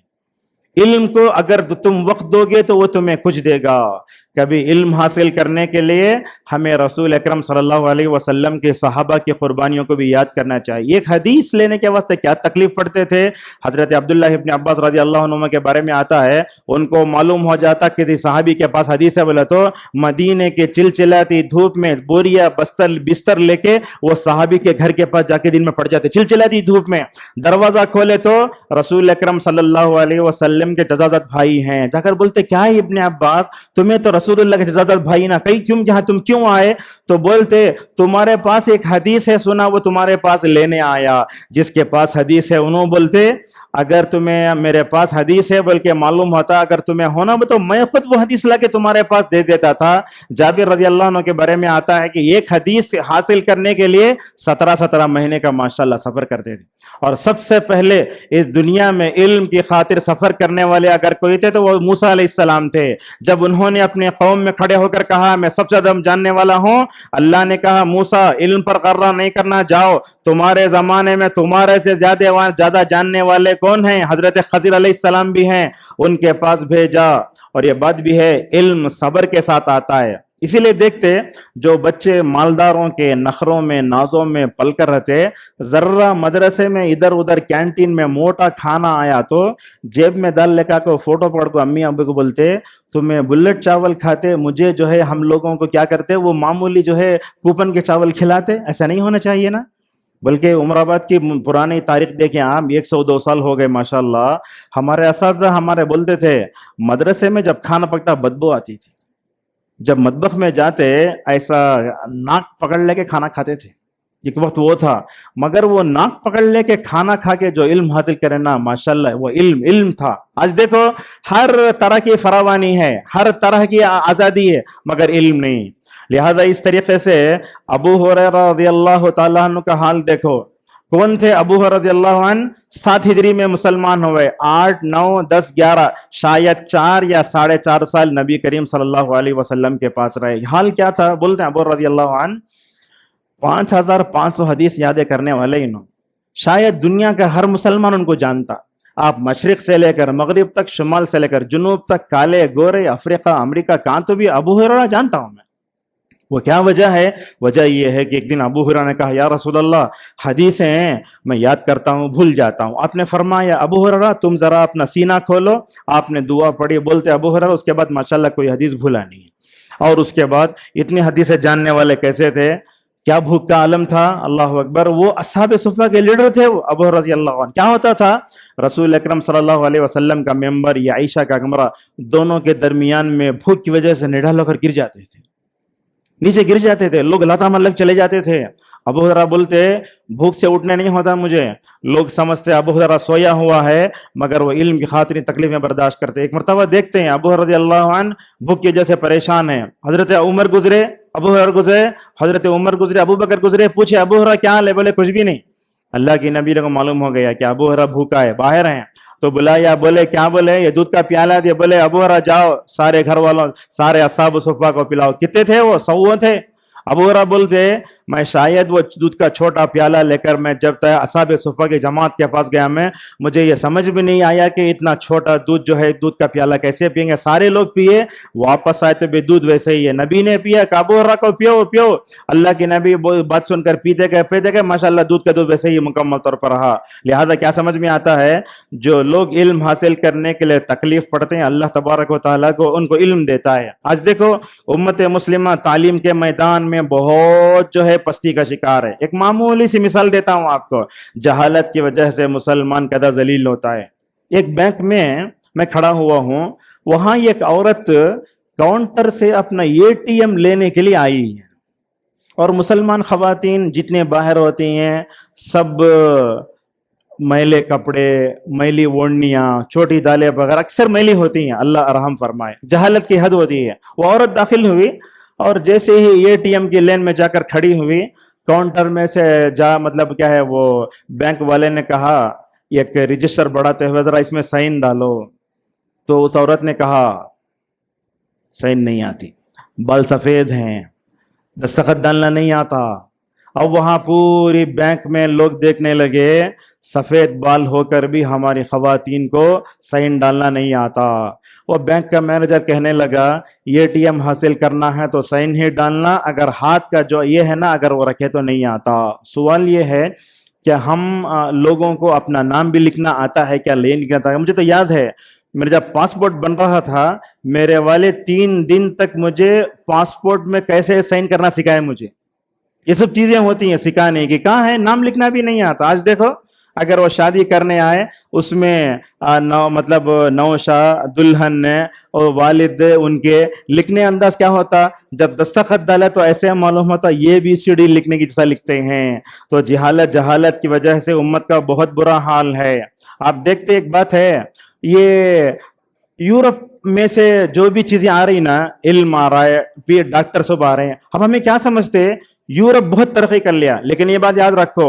علم کو اگر تم وقت دو گے تو وہ تمہیں کچھ دے گا. کبھی علم حاصل کرنے کے لیے ہمیں رسول اکرم صلی اللہ علیہ وسلم کے صحابہ کی قربانیوں کو بھی یاد کرنا چاہیے. ایک حدیث لینے کے واسطے کیا تکلیف پڑتے تھے. حضرت عبداللہ ابن عباس رضی اللہ عنہ کے بارے میں آتا ہے, ان کو معلوم ہو جاتا کسی صحابی کے پاس حدیث ہے, بولا تو مدینے کے چلچلاتی دھوپ میں بوریا بستر لے کے وہ صحابی کے گھر کے پاس جا کے دن میں پڑ جاتے. چلچلاتی دھوپ میں دروازہ کھولے تو رسول اکرم صلی اللہ علیہ وسلم کے جزازت بھائی ہیں. جا کر بولتے کیا ہے ابن عباس, تمہیں تو رسول اللہ کے جزازت بھائی نہ کہیں, کیوں جہاں تم کیوں آئے؟ تو بولتے تمہارے پاس ایک حدیث ہے سنا, وہ تمہارے پاس لینے آیا. جس کے پاس حدیث ہے انہوں بولتے اگر تمہیں میرے پاس حدیث ہے بلکہ معلوم ہوتا, اگر تمہیں ہونا تو میں خود وہ حدیث لا کے تمہارے پاس دے دیتا تھا. جابر رضی اللہ عنہ کے بارے میں آتا ہے کہ ایک حدیث حاصل کرنے کے لیے 17 مہینے کا ماشاءاللہ سفر کرتے تھے. اور سب سے پہلے اس دنیا میں علم کی خاطر سفر کرنے والے اگر کوئی تھے تو وہ موسیٰ علیہ السلام تھے. جب انہوں نے اپنے قوم میں کھڑے ہو کر کہا میں سب سے زیادہ جاننے والا ہوں, اللہ نے کہا موسیٰ علم پر غرہ نہیں کرنا, جاؤ تمہارے زمانے میں تمہارے سے زیادہ جاننے والے کون ہیں, حضرت خضر علیہ السلام بھی ہیں, ان کے پاس بھیجا. اور یہ بات بھی ہے علم صبر کے ساتھ آتا ہے. اسی لیے دیکھتے جو بچے مالداروں کے نخروں میں نازوں میں پل کر رہتے, ذرہ مدرسے میں ادھر ادھر کینٹین میں موٹا کھانا آیا تو جیب میں ڈال لے کر فوٹو پکڑ کو امی ابو کو بولتے تمہیں بلٹ چاول کھاتے, مجھے جو ہے ہم لوگوں کو کیا کرتے وہ معمولی جو ہے کوپن کے چاول کھلاتے. ایسا نہیں ہونا چاہیے نا. بلکہ عمر آباد کی پرانی تاریخ دیکھیں آپ, 100-200 سال ہو گئے ماشاءاللہ. ہمارے اساتذہ ہمارے بولتے تھے مدرسے میں جب کھانا پکتا بدبو آتی تھی, جب مطبخ میں جاتے ایسا ناک پکڑ لے کے کھانا کھاتے تھے. ایک وقت وہ تھا, مگر وہ ناک پکڑ لے کے کھانا کھا کے جو علم حاصل کرے نا ماشاءاللہ وہ علم تھا. آج دیکھو ہر طرح کی فراوانی ہے, ہر طرح کی آزادی ہے, مگر علم نہیں. لہذا اس طریقے سے ابو ہریرہ رضی اللہ تعالیٰ عنہ کا حال دیکھو. کون تھے ابو ہریرہ رضی اللہ عنہ؟ 7 ہجری میں مسلمان ہوئے, 8, 9, 10, 11 شاید 4 یا 4.5 سال نبی کریم صلی اللہ علیہ وسلم کے پاس رہے. حال کیا تھا؟ بولتے ہیں ابو رضی اللہ عنہ 5500 حدیث یادیں کرنے والے انہوں. شاید دنیا کا ہر مسلمان ان کو جانتا. آپ مشرق سے لے کر مغرب تک, شمال سے لے کر جنوب تک, کالے گورے, افریقہ امریکہ کہاں تو بھی ابو ہریرہ جانتا ہوں میں. وہ کیا وجہ ہے؟ وجہ یہ ہے کہ ایک دن ابو ہریرہ نے کہا یا رسول اللہ حدیثیں ہیں میں یاد کرتا ہوں بھول جاتا ہوں. آپ نے فرمایا ابو ہریرہ تم ذرا اپنا سینہ کھولو. آپ نے دعا پڑھی. بولتے ابو ہریرہ اس کے بعد ماشاءاللہ کوئی حدیث بھولا نہیں. اور اس کے بعد اتنی حدیثیں جاننے والے کیسے تھے, کیا بھوک کا عالم تھا. اللہ اکبر. وہ اصحاب صفہ کے لیڈر تھے وہ ابو ہریرہ رضی اللہ عنہ. کیا ہوتا تھا, رسول اکرم صلی اللہ علیہ وسلم کا ممبر یا عائشہ کا کمرہ دونوں کے درمیان میں بھوک کی وجہ سے نڈھال ہو کر گر جاتے تھے. نیچے گر جاتے تھے، لوگ لتا ملک چلے جاتے تھے. ابو ہریرہ بولتے بھوک سے اٹھنے نہیں ہوتا مجھے. لوگ سمجھتے ابو ہریرہ سویا ہوا ہے مگر وہ علم کی خاطر تکلیفیں برداشت کرتے. ایک مرتبہ دیکھتے ہیں ابو ہریرہ رضی اللہ عنہ بھوک کی وجہ سے پریشان ہیں. حضرت عمر گزرے، ابو ہریرہ گزرے، حضرت عمر گزرے، ابو بکر گزرے. پوچھے ابو ہریرہ کیا حال ہے؟ بولے کچھ بھی نہیں. اللہ کی نبی کو معلوم ہو گیا کہ ابو ہریرہ بھوکا ہے، باہر ہیں. تو بلایا، بولے کیا؟ بولے یہ دودھ کا پیالہ دیا. بولے ابو ہریرہ جاؤ سارے گھر والوں سارے اصحاب صفہ کو پلاؤ. کتنے تھے وہ؟ 100 تھے. ابو ہریرہ بولتے میں شاید وہ دودھ کا چھوٹا پیالہ لے کر میں جب تک اصحاب صفہ کی جماعت کے پاس گیا مجھے یہ سمجھ بھی نہیں آیا کہ اتنا چھوٹا دودھ جو ہے دودھ کا پیالہ کیسے پئیں گے. سارے لوگ پیے، واپس آئے تو بھی دودھ ویسے ہی ہے. نبی نے پیا کہ ابو ہریرہ کو پیو پیو. اللہ کے نبی بات سن کر پیتے گئے ماشاءاللہ دودھ کا دودھ ویسے ہی مکمل طور پر رہا. لہذا کیا سمجھ میں آتا ہے؟ جو لوگ علم حاصل کرنے کے لیے تکلیف پڑتے ہیں اللہ تبارک و تعالیٰ کو ان کو علم دیتا ہے. آج دیکھو امت مسلمہ تعلیم کے میدان میں بہت جو ہے پستی کا شکار ہے. ایک معمولی سی مثال دیتا ہوں آپ کو. جہالت کی وجہ سے مسلمان قدر ذلیل ہوتا ہے. ایک بینک میں کھڑا ہوا ہوں، وہاں ایک عورت کاؤنٹر سے اپنا ATM لینے کے لیے آئی ہے، اور مسلمان خواتین جتنے باہر ہوتی ہیں سب میلے کپڑے، میلی اوڑھنیاں، چھوٹی دالیں وغیرہ اکثر میلی ہوتی ہیں. اللہ رحم فرمائے. جہالت کی حد ہوتی ہے. وہ عورت داخل ہوئی اور جیسے ہی ATM کی لین میں جا کر کھڑی ہوئی، کاؤنٹر میں سے مطلب کیا ہے وہ بینک والے نے کہا ایک رجسٹر بڑھاتے ہوئے ذرا اس میں سائن ڈالو. تو اس عورت نے کہا سائن نہیں آتی، بال سفید ہیں، دستخط ڈالنا نہیں آتا. اب وہاں پوری بینک میں لوگ دیکھنے لگے سفید بال ہو کر بھی ہماری خواتین کو سائن ڈالنا نہیں آتا. وہ بینک کا مینیجر کہنے لگا ATM حاصل کرنا ہے تو سائن ہی ڈالنا، اگر ہاتھ کا جو یہ ہے نا اگر وہ رکھے تو نہیں آتا. سوال یہ ہے کہ ہم لوگوں کو اپنا نام بھی لکھنا آتا ہے کیا؟ نہیں لکھنا. مجھے تو یاد ہے میرا جب پاسپورٹ بن رہا تھا میرے والے 3 دن تک مجھے پاسپورٹ میں کیسے سائن کرنا سکھائے. مجھے یہ سب چیزیں ہوتی ہیں سکھانے کی. کہاں ہے؟ نام لکھنا بھی نہیں آتا. آج دیکھو اگر وہ شادی کرنے آئے اس میں مطلب نوشا دلہن اور والد ان کے لکھنے انداز کیا ہوتا؟ جب دستخط ڈالا تو ایسے معلوم ہوتا یہ ABCD لکھنے کی جیسا لکھتے ہیں. تو جہالت کی وجہ سے امت کا بہت برا حال ہے. آپ دیکھتے ایک بات ہے، یہ یورپ میں سے جو بھی چیزیں آ رہی نا، علم آ رہا ہے، پھر ڈاکٹر سب آ رہے ہیں. اب ہمیں کیا سمجھتے یورپ بہت ترقی کر لیا، لیکن یہ بات یاد رکھو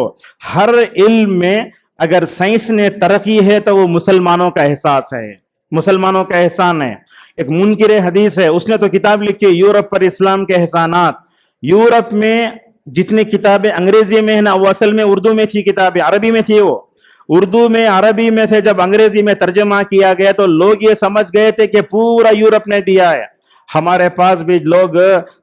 ہر علم میں اگر سائنس نے ترقی ہے تو وہ مسلمانوں کا احساس ہے، مسلمانوں کا احسان ہے. ایک منکر حدیث ہے، اس نے تو کتاب لکھی یورپ پر اسلام کے احسانات. یورپ میں جتنی کتابیں انگریزی میں ہیں نا وہ اصل میں اردو میں تھی، کتابیں عربی میں تھی. وہ اردو میں عربی میں سے جب انگریزی میں ترجمہ کیا گیا تو لوگ یہ سمجھ گئے تھے کہ پورا یورپ نے دیا ہے. ہمارے پاس بھی لوگ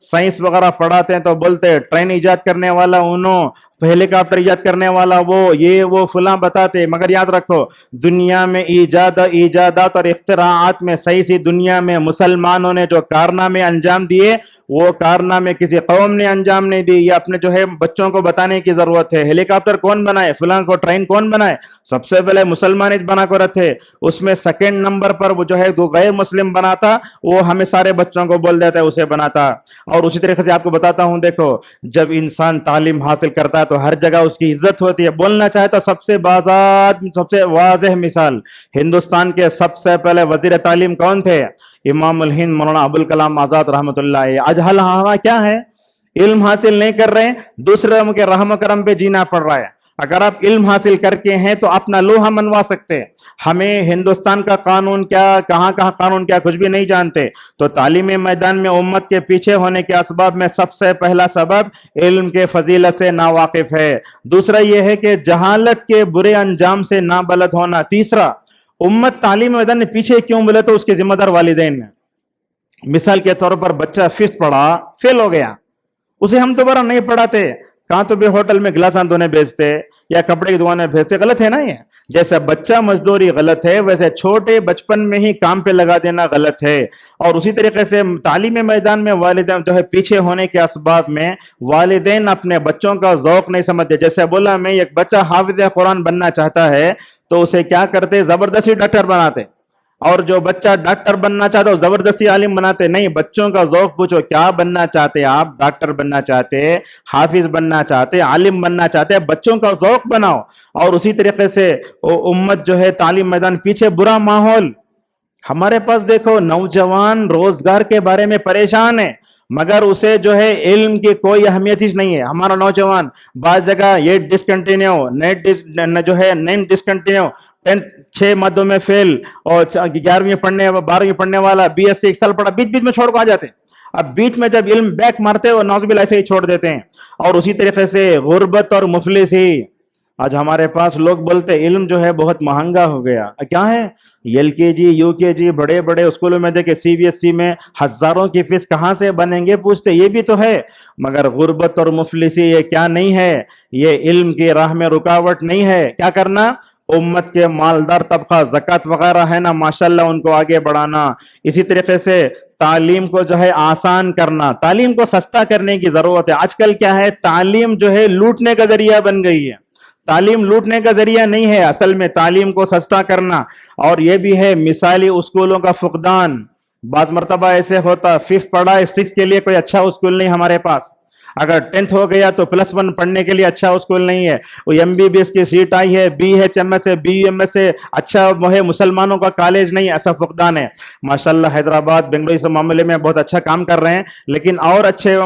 سائنس وغیرہ پڑھاتے ہیں تو بولتے ہیں ٹرین ایجاد کرنے والا انہوں، ہیلی کاپٹر ایجاد کرنے والا وہ فلاں بتاتے. مگر یاد رکھو دنیا میں ایجادات اور اختراعات میں صحیح سی دنیا میں مسلمانوں نے جو کارنامے انجام دیے وہ کارنامے کسی قوم نے انجام نہیں دی. یہ اپنے جو ہے بچوں کو بتانے کی ضرورت ہے. ہیلی کاپٹر کون بنائے؟ فلاں کو. ٹرین کون بنائے؟ سب سے پہلے مسلمان بنا کر رکھے. اس میں سیکنڈ نمبر پر وہ جو ہے جو غیر مسلم بناتا وہ ہمیں سارے بچوں کو بول دیتا ہے اسے بناتا. اور اسی طریقے سے آپ کو بتاتا ہوں، دیکھو جب انسان تعلیم حاصل کرتا ہے تو ہر جگہ اس کی عزت ہوتی ہے. بولنا چاہے تو سب سے واضح مثال ہندوستان کے سب سے پہلے وزیر تعلیم کون تھے؟ امام الہند مولانا ابوالکلام آزاد رحمۃ اللہ. آج حال ہمارا کیا ہے؟ علم حاصل نہیں کر رہے، دوسرے کے رحم و کرم پہ جینا پڑ رہا ہے. اگر آپ علم حاصل کر کے ہیں تو اپنا لوہا منوا سکتے. ہمیں ہندوستان کا قانون کیا، کہاں قانون کیا، کچھ بھی نہیں جانتے. تو تعلیمی میدان میں امت کے پیچھے ہونے کے اسباب میں سب سے پہلا سبب علم کے فضیلت سے ناواقف ہے. دوسرا یہ ہے کہ جہالت کے برے انجام سے نابلد ہونا. تیسرا امت تعلیمی میدان میں پیچھے کیوں بولے تو اس کے ذمہ دار والدین ہیں. مثال کے طور پر بچہ 5th پڑھا، فیل ہو گیا، اسے ہم دوبارہ نہیں پڑھاتے. کہاں تو بھی ہوٹل میں گلاساں دھونے بھیجتے یا کپڑے کی دکانیں بھیجتے. غلط ہے نا یہ؟ جیسے بچہ مزدوری غلط ہے ویسے چھوٹے بچپن میں ہی کام پہ لگا دینا غلط ہے. اور اسی طریقے سے تعلیمی میدان میں والدین جو ہے پیچھے ہونے کے اسباب میں والدین اپنے بچوں کا ذوق نہیں سمجھتے. جیسے بولا میں ایک بچہ حافظ قرآن بننا چاہتا ہے تو اسے کیا کرتے؟ زبردستی ڈاکٹر بناتے. اور جو بچہ ڈاکٹر بننا چاہتا ہے زبردستی عالم بناتے نہیں. بچوں کا ذوق پوچھو کیا بننا چاہتے آپ؟ ڈاکٹر بننا چاہتے, حافظ بننا چاہتے, عالم بننا چاہتے, بچوں کا ذوق بناؤ. اور اسی طریقے سے امت جو ہے تعلیم میدان پیچھے, برا ماحول. ہمارے پاس دیکھو نوجوان روزگار کے بارے میں پریشان ہے, مگر اسے جو ہے علم کی کوئی اہمیت ہی نہیں ہے. ہمارا نوجوان بعض جگہ یہ ڈسکنٹینیو, جو ہے نیم ڈسکنٹینیو, 6 مادوں میں فیل, اور 11ویں پڑھنے 12ویں پڑھنے والا BSc 1 سال پڑھا, بیچ بیچ میں چھوڑ کو آ جاتے ہیں. اب بیچ میں جب علم بیک مارتے ہو نعوذ باللہ ایسے ہی چھوڑ دیتے ہیں. اور اسی طریقے سے غربت اور مفلسی. آج ہمارے پاس لوگ بولتے علم جو ہے بہت مہنگا ہو گیا. کیا ہے LKG UKG بڑے بڑے اسکولوں میں دیکھے, CBSE میں ہزاروں کی فیس کہاں سے بنیں گے پوچھتے. یہ بھی تو ہے, مگر غربت اور مفلسی یہ کیا نہیں ہے, یہ علم کی راہ میں رکاوٹ نہیں ہے. کیا کرنا؟ امت کے مالدار طبقہ زکوٰۃ وغیرہ ہے نا ماشاءاللہ ان کو آگے بڑھانا. اسی طریقے سے تعلیم کو جو ہے آسان کرنا, تعلیم کو سستا کرنے کی ضرورت ہے. آج کل کیا ہے, تعلیم جو ہے لوٹنے کا ذریعہ بن گئی ہے. تعلیم لوٹنے کا ذریعہ نہیں ہے, اصل میں تعلیم کو سستا کرنا. اور یہ بھی ہے مثالی اسکولوں کا فقدان. بعض مرتبہ ایسے ہوتا 5th پڑھا ہے, 6th کے لیے کوئی اچھا اسکول نہیں ہمارے پاس. اگر 10th ہو گیا تو +1 پڑھنے کے لیے اچھا اسکول نہیں ہے. وہ MBBS کی سیٹ آئی ہے, BHMS ہے, BUMS ہے, اچھا وہ ہے مسلمانوں کا کالج نہیں, ایسا فقدان ہے. ماشاءاللہ حیدرآباد بنگلور اس معاملے میں بہت اچھا کام کر رہے ہیں, لیکن اور اچھے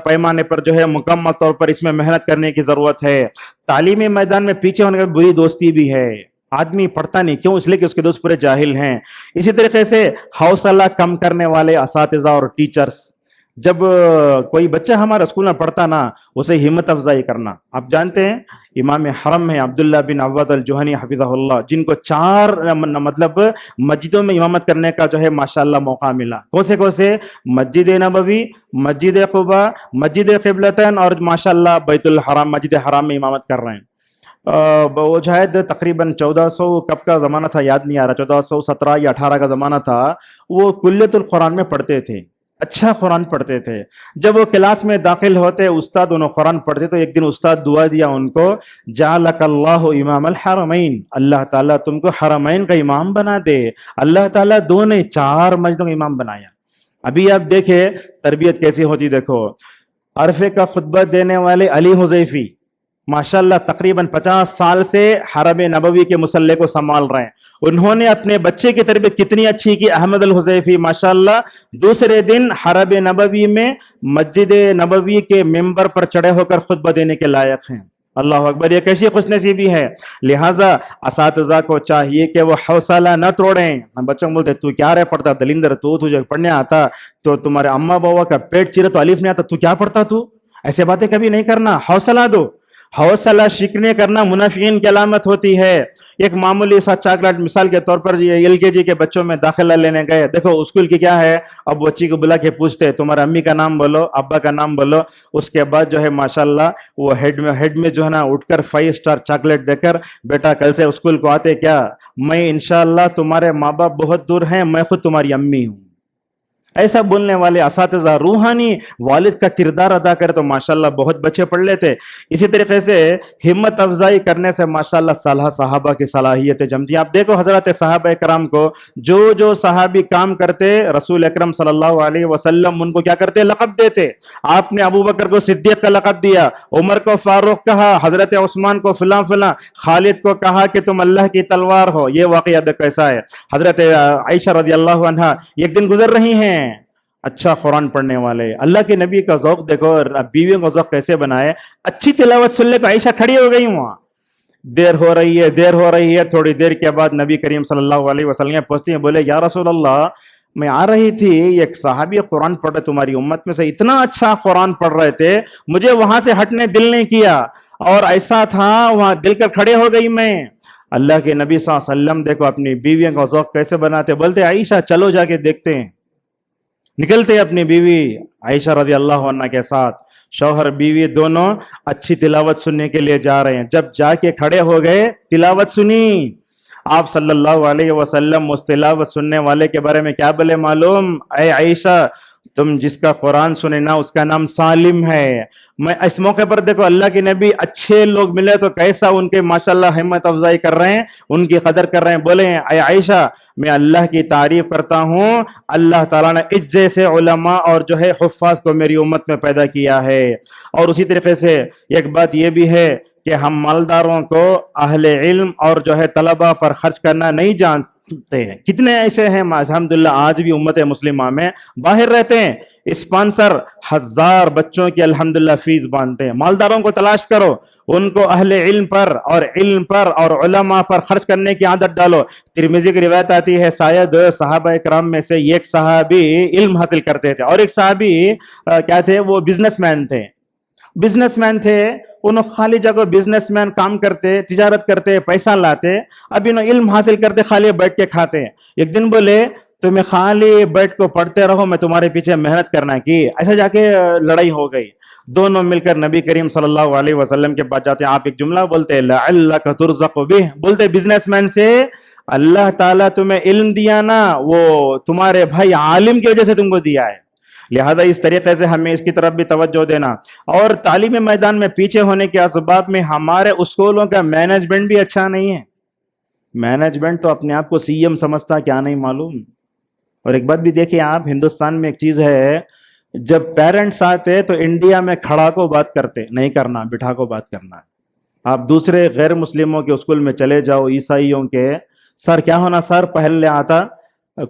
پیمانے پر جو ہے مکمل طور پر اس میں محنت کرنے کی ضرورت ہے. تعلیمی میدان میں پیچھے ہونے کی بری دوستی بھی ہے. آدمی پڑھتا نہیں, کیوں؟ اس لیے کہ اس کے دوست پورے جاہل ہیں. اسی طریقے سے حوصلہ کم کرنے والے اساتذہ اور ٹیچرز. جب کوئی بچہ ہمارا اسکول میں پڑھتا نا, اسے ہمت افزائی کرنا. آپ جانتے ہیں امام حرم ہے عبداللہ بن عواد الجوہنی حفظہ اللہ, جن کو 4 مطلب مسجدوں میں امامت کرنے کا جو ہے ماشاءاللہ موقع ملا. کون سے؟ مسجد نبوی, مسجد قباء, مسجد قبلتین, اور ماشاءاللہ بیت الحرام مسجد حرام میں امامت کر رہے ہیں. وہ شاید تقریباً 1400 کب کا زمانہ تھا یاد نہیں آ رہا, 1417 یا 18 کا زمانہ تھا. وہ کلیت القرآن میں پڑھتے تھے, اچھا قرآن پڑھتے تھے. جب وہ کلاس میں داخل ہوتے, استاد انہوں قرآن پڑھتے, تو ایک دن استاد دعا دیا ان کو, جعلک اللہ امام الحرمین, اللہ تعالیٰ تم کو حرمین کا امام بنا دے. اللہ تعالیٰ 2 نہیں 4 مسجدوں کا امام بنایا. ابھی آپ دیکھیں تربیت کیسی ہوتی. دیکھو عرفے کا خطبہ دینے والے علی حذیفی ماشاءاللہ تقریباً 50 سال سے حرم نبوی کے مصلی کو سنبھال رہے ہیں. انہوں نے اپنے بچے کی تربیت کتنی اچھی کی. احمد الحذیفی ماشاءاللہ دوسرے دن حرم نبوی میں مسجد نبوی کے ممبر پر چڑھے ہو کر خطبہ دینے کے لائق ہیں. اللہ اکبر, یہ کیسی خوش نصیبی ہے. لہٰذا اساتذہ کو چاہیے کہ وہ حوصلہ نہ توڑیں. ہم بچوں کو بولتے تو کیا رہ پڑھتا دلندر, تجھے پڑھنے آتا تو تمہارے اما بابا کا پیٹ چیرے تو الف نہیں آتا, تو کیا پڑھتا تو؟ ایسے باتیں کبھی نہیں کرنا. حوصلہ دو. حوصلہ شکنے کرنا منافقین کی علامت ہوتی ہے. ایک معمولی سا چاکلیٹ مثال کے طور پر LKG کے بچوں میں داخلہ لینے گئے, دیکھو اسکول کی کیا ہے, اب بچی کو بلا کے پوچھتے تمہارے امی کا نام بولو, ابا کا نام بولو. اس کے بعد جو ہے ماشاءاللہ وہ ہیڈ میں جو ہے نا اٹھ کر 5 اسٹار چاکلیٹ دے کر, بیٹا کل سے اسکول کو آتے کیا؟ میں انشاءاللہ تمہارے ماں باپ بہت دور ہیں, میں خود تمہاری امی ہوں. ایسا بولنے والے اساتذہ روحانی والد کا کردار ادا کرے تو ماشاءاللہ بہت بچے پڑھ لیتے. اسی طریقے سے ہمت افزائی کرنے سے ماشاءاللہ صحابہ کی صلاحیتیں جمتی ہیں. آپ دیکھو حضرات صحابہ کرام کو, جو صحابی کام کرتے رسول اکرم صلی اللہ علیہ وسلم ان کو کیا کرتے؟ لقب دیتے. آپ نے ابو بکر کو صدیق کا لقب دیا, عمر کو فاروق کہا, حضرت عثمان کو فلاں فلاں, خالد کو کہا کہ تم اللہ کی تلوار ہو. یہ واقعہ کیسا ہے. حضرت عائشہ رضی اللہ عنہا ایک دن گزر رہی ہیں, اچھا قرآن پڑھنے والے, اللہ کے نبی کا ذوق دیکھو, بیویوں کا ذوق کیسے بنائے. اچھی تلاوت سن لے تو عائشہ کھڑی ہو گئی. وہاں دیر ہو رہی ہے. تھوڑی دیر کے بعد نبی کریم صلی اللہ علیہ وسلم پہنچتی ہیں, بولے یا رسول اللہ, میں آ رہی تھی, ایک صحابی قرآن پڑھ رہے تمہاری امت میں سے, اتنا اچھا قرآن پڑھ رہے تھے, مجھے وہاں سے ہٹنے دل نہیں کیا, اور ایسا تھا وہاں دل کر کھڑے ہو گئی میں. اللہ کے نبی صلی اللہ علیہ وسلم دیکھو اپنی بیویوں کا ذوق کیسے بناتے. بولتے عائشہ چلو جا کے دیکھتے ہیں. نکلتے اپنی بیوی عائشہ رضی اللہ عنہ کے ساتھ, شوہر بیوی دونوں اچھی تلاوت سننے کے لیے جا رہے ہیں. جب جا کے کھڑے ہو گئے, تلاوت سنی. آپ صلی اللہ علیہ وسلم اس تلاوت سننے والے کے بارے میں کیا بولے معلوم؟ اے عائشہ, تم جس کا قرآن سنے نا اس کا نام سالم ہے. میں اس موقع پر دیکھو اللہ کے نبی اچھے لوگ ملے تو کیسا ان کے ماشاءاللہ ہمت افزائی کر رہے ہیں, ان کی قدر کر رہے ہیں. بولے اے عائشہ میں اللہ کی تعریف کرتا ہوں, اللہ تعالیٰ نے اس جیسے علماء اور جو ہے حفاظ کو میری امت میں پیدا کیا ہے. اور اسی طریقے سے ایک بات یہ بھی ہے کہ ہم مالداروں کو اہل علم اور جو ہے طلبہ پر خرچ کرنا نہیں جانتے ہیں. کتنے ایسے ہیں الحمدللہ آج بھی امت مسلمہ میں باہر رہتے ہیں, اسپانسر ہزار بچوں کی الحمدللہ فیس باندھتے ہیں. مالداروں کو تلاش کرو, ان کو اہل علم پر اور علماء پر خرچ کرنے کی عادت ڈالو. ترمذی کی روایت آتی ہے شاید صحابہ اکرام میں سے ایک صحابی علم حاصل کرتے تھے اور ایک صحابی کیا تھے, وہ بزنس مین تھے. انہوں خالی جگہ بزنس مین کام کرتے, تجارت کرتے, پیسہ لاتے, اب انہوں علم حاصل کرتے, خالی بیٹھ کے کھاتے. ایک دن بولے تمہیں خالی بیٹھ کو پڑھتے رہو, میں تمہارے پیچھے محنت کرنا کی. ایسا جا کے لڑائی ہو گئی. دونوں مل کر نبی کریم صلی اللہ علیہ وسلم کے پاس جاتے ہیں. آپ ایک جملہ بولتے لعلک ترزق بہ, بولتے بزنس مین سے اللہ تعالیٰ تمہیں علم دیا نا, وہ تمہارے بھائی عالم کی وجہ سے تم کو دیا ہے. لہذا اس طریقے سے ہمیں اس کی طرف بھی توجہ دینا. اور تعلیمی میدان میں پیچھے ہونے کے اسباب میں ہمارے اسکولوں کا مینجمنٹ بھی اچھا نہیں ہے. مینجمنٹ تو اپنے آپ کو سی ایم سمجھتا, کیا نہیں معلوم. اور ایک بات بھی دیکھیں آپ, ہندوستان میں ایک چیز ہے, جب پیرنٹس آتے تو انڈیا میں کھڑا کو بات کرتے, نہیں کرنا, بٹھا کو بات کرنا. آپ دوسرے غیر مسلموں کے اسکول میں چلے جاؤ, عیسائیوں کے, سر کیا ہونا سر, پہلے آتا,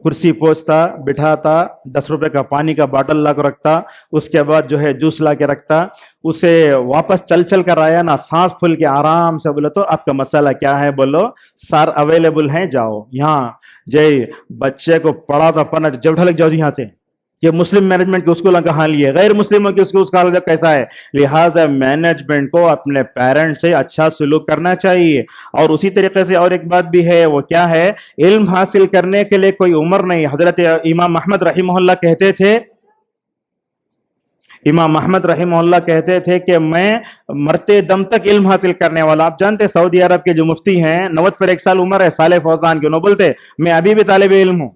کرسی پوچھتا, بٹھاتا, 10 روپے کا پانی کا باٹل لا کر رکھتا, اس کے بعد جو ہے جوس لا کے رکھتا, اسے واپس چل کر آیا نا, سانس پھول کے آرام سے بولے تو آپ کا مسئلہ کیا ہے, بولو سر اویلیبل ہیں, جاؤ یہاں. جی بچے کو پڑھا تھا پڑھنا, جب ڈھلک جاؤ یہاں سے. یہ مسلم مینجمنٹ کے اسکولوں کا حال یہ ہے, غیر مسلموں کے اسکول کا حال کیسا ہے. لہٰذا مینجمنٹ کو اپنے پیرنٹ سے اچھا سلوک کرنا چاہیے. اور اسی طریقے سے اور ایک بات بھی ہے, وہ کیا ہے, علم حاصل کرنے کے لیے کوئی عمر نہیں. حضرت امام احمد رحمہ اللہ کہتے تھے کہ میں مرتے دم تک علم حاصل کرنے والا. آپ جانتے سعودی عرب کے جو مفتی ہیں 90 پر 1 سال عمر ہے, صالح فوزان کے, انہوں بولتے میں ابھی بھی طالب علم ہوں.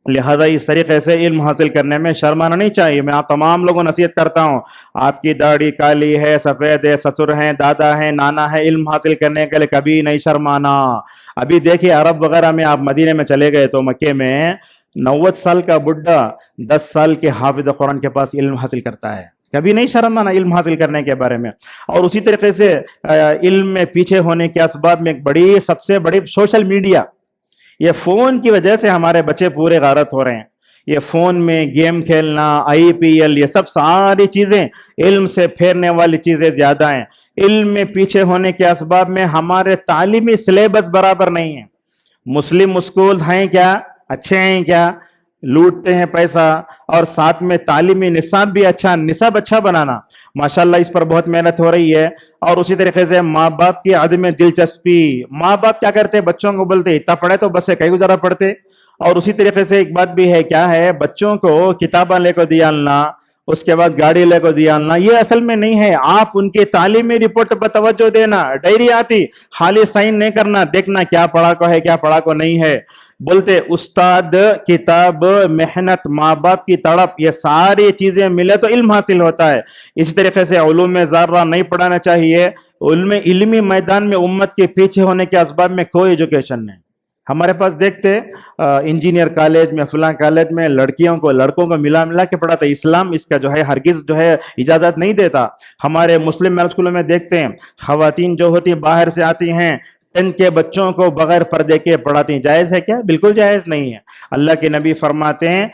لہذا اس طریقے سے علم حاصل کرنے میں شرمانا نہیں چاہیے. میں آپ تمام لوگوں نصیحت کرتا ہوں, آپ کی داڑھی کالی ہے, سفید ہے, سسر ہیں, دادا ہیں, نانا ہے, علم حاصل کرنے کے لیے کبھی نہیں شرمانا. ابھی دیکھیے عرب وغیرہ میں آپ مدینے میں چلے گئے تو مکے میں 90 سال کا بڈھا 10 سال کے حافظ قرآن کے پاس علم حاصل کرتا ہے. کبھی نہیں شرمانا علم حاصل کرنے کے بارے میں. اور اسی طریقے سے علم میں پیچھے ہونے کے اسباب میں ایک سب سے بڑی سوشل میڈیا. یہ فون کی وجہ سے ہمارے بچے پورے غارت ہو رہے ہیں. یہ فون میں گیم کھیلنا, IPL, یہ سب ساری چیزیں علم سے پھیرنے والی چیزیں زیادہ ہیں. علم میں پیچھے ہونے کے اسباب میں ہمارے تعلیمی سلیبس برابر نہیں ہیں. مسلم اسکول ہیں کیا, اچھے ہیں کیا, لوٹتے ہیں پیسہ, اور ساتھ میں تعلیمی نصاب بھی نصاب اچھا بنانا. ماشاءاللہ اس پر بہت محنت ہو رہی ہے. اور اسی طریقے سے ماں باپ کی عدم دلچسپی, ماں باپ کیا کرتے, بچوں کو بولتے اتنا پڑھے تو بس کئی گزارا پڑھتے. اور اسی طریقے سے ایک بات بھی ہے, کیا ہے, بچوں کو کتابیں لے کو دیالنا, اس کے بعد گاڑی لے کو دیالنا, یہ اصل میں نہیں ہے. آپ ان کی تعلیمی رپورٹ پر توجہ دینا. ڈائری آتی, خالی سائن نہیں کرنا, دیکھنا کیا پڑھا کو ہے, کیا پڑھا کو نہیں ہے. بولتے استاد, کتاب, محنت, ماں باپ کی تڑپ, یہ ساری چیزیں ملے تو علم حاصل ہوتا ہے. اسی طریقے سے علوم ذرہ نہیں پڑھانا چاہیے. علمی میدان میں امت کے پیچھے ہونے کے اسباب میں کوئی ایجوکیشن نہیں. ہمارے پاس دیکھتے انجینئر کالج میں, فلاں کالج میں لڑکیوں کو لڑکوں کو ملا کے پڑھاتا. اسلام اس کا جو ہے ہرگز جو ہے اجازت نہیں دیتا. ہمارے مسلم اسکولوں میں دیکھتے ہیں خواتین جو ہوتی باہر سے آتی ہیں, 10 کے بچوں کو بغیر پردے کے پڑھاتی ہیں. جائز ہے کیا؟ بالکل جائز نہیں ہے. اللہ کے نبی فرماتے ہیں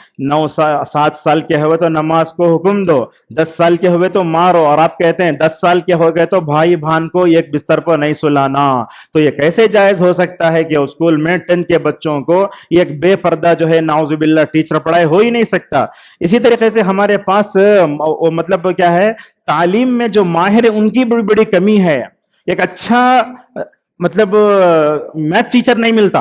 7 سال کے ہوئے تو نماز کو حکم دو, 10 سال کے ہوئے تو مارو, اور آپ کہتے ہیں 10 سال کے ہو گئے تو بھائی بہن کو ایک بستر پر نہیں سلانا. تو یہ کیسے جائز ہو سکتا ہے کہ اسکول میں 10 کے بچوں کو ایک بے پردہ جو ہے نعوذ باللہ ٹیچر پڑھائے, ہو ہی نہیں سکتا. اسی طریقے سے ہمارے پاس مطلب کیا ہے, تعلیم میں جو ماہر ہیں ان کی بڑی بڑی کمی ہے. ایک اچھا مطلب میتھ ٹیچر نہیں ملتا.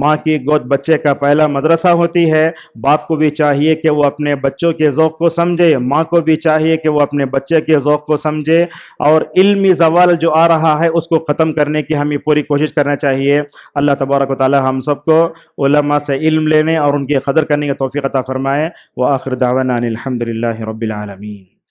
ماں کی گود بچے کا پہلا مدرسہ ہوتی ہے. باپ کو بھی چاہیے کہ وہ اپنے بچوں کے ذوق کو سمجھے, ماں کو بھی چاہیے کہ وہ اپنے بچے کے ذوق کو سمجھے, اور علمی زوال جو آ رہا ہے اس کو ختم کرنے کی ہمیں پوری کوشش کرنا چاہیے. اللہ تبارک و تعالی ہم سب کو علماء سے علم لینے اور ان کی قدر کرنے کی توفیق عطا فرمائے. وآخر دعوانا ان الحمد للہ رب العالمین.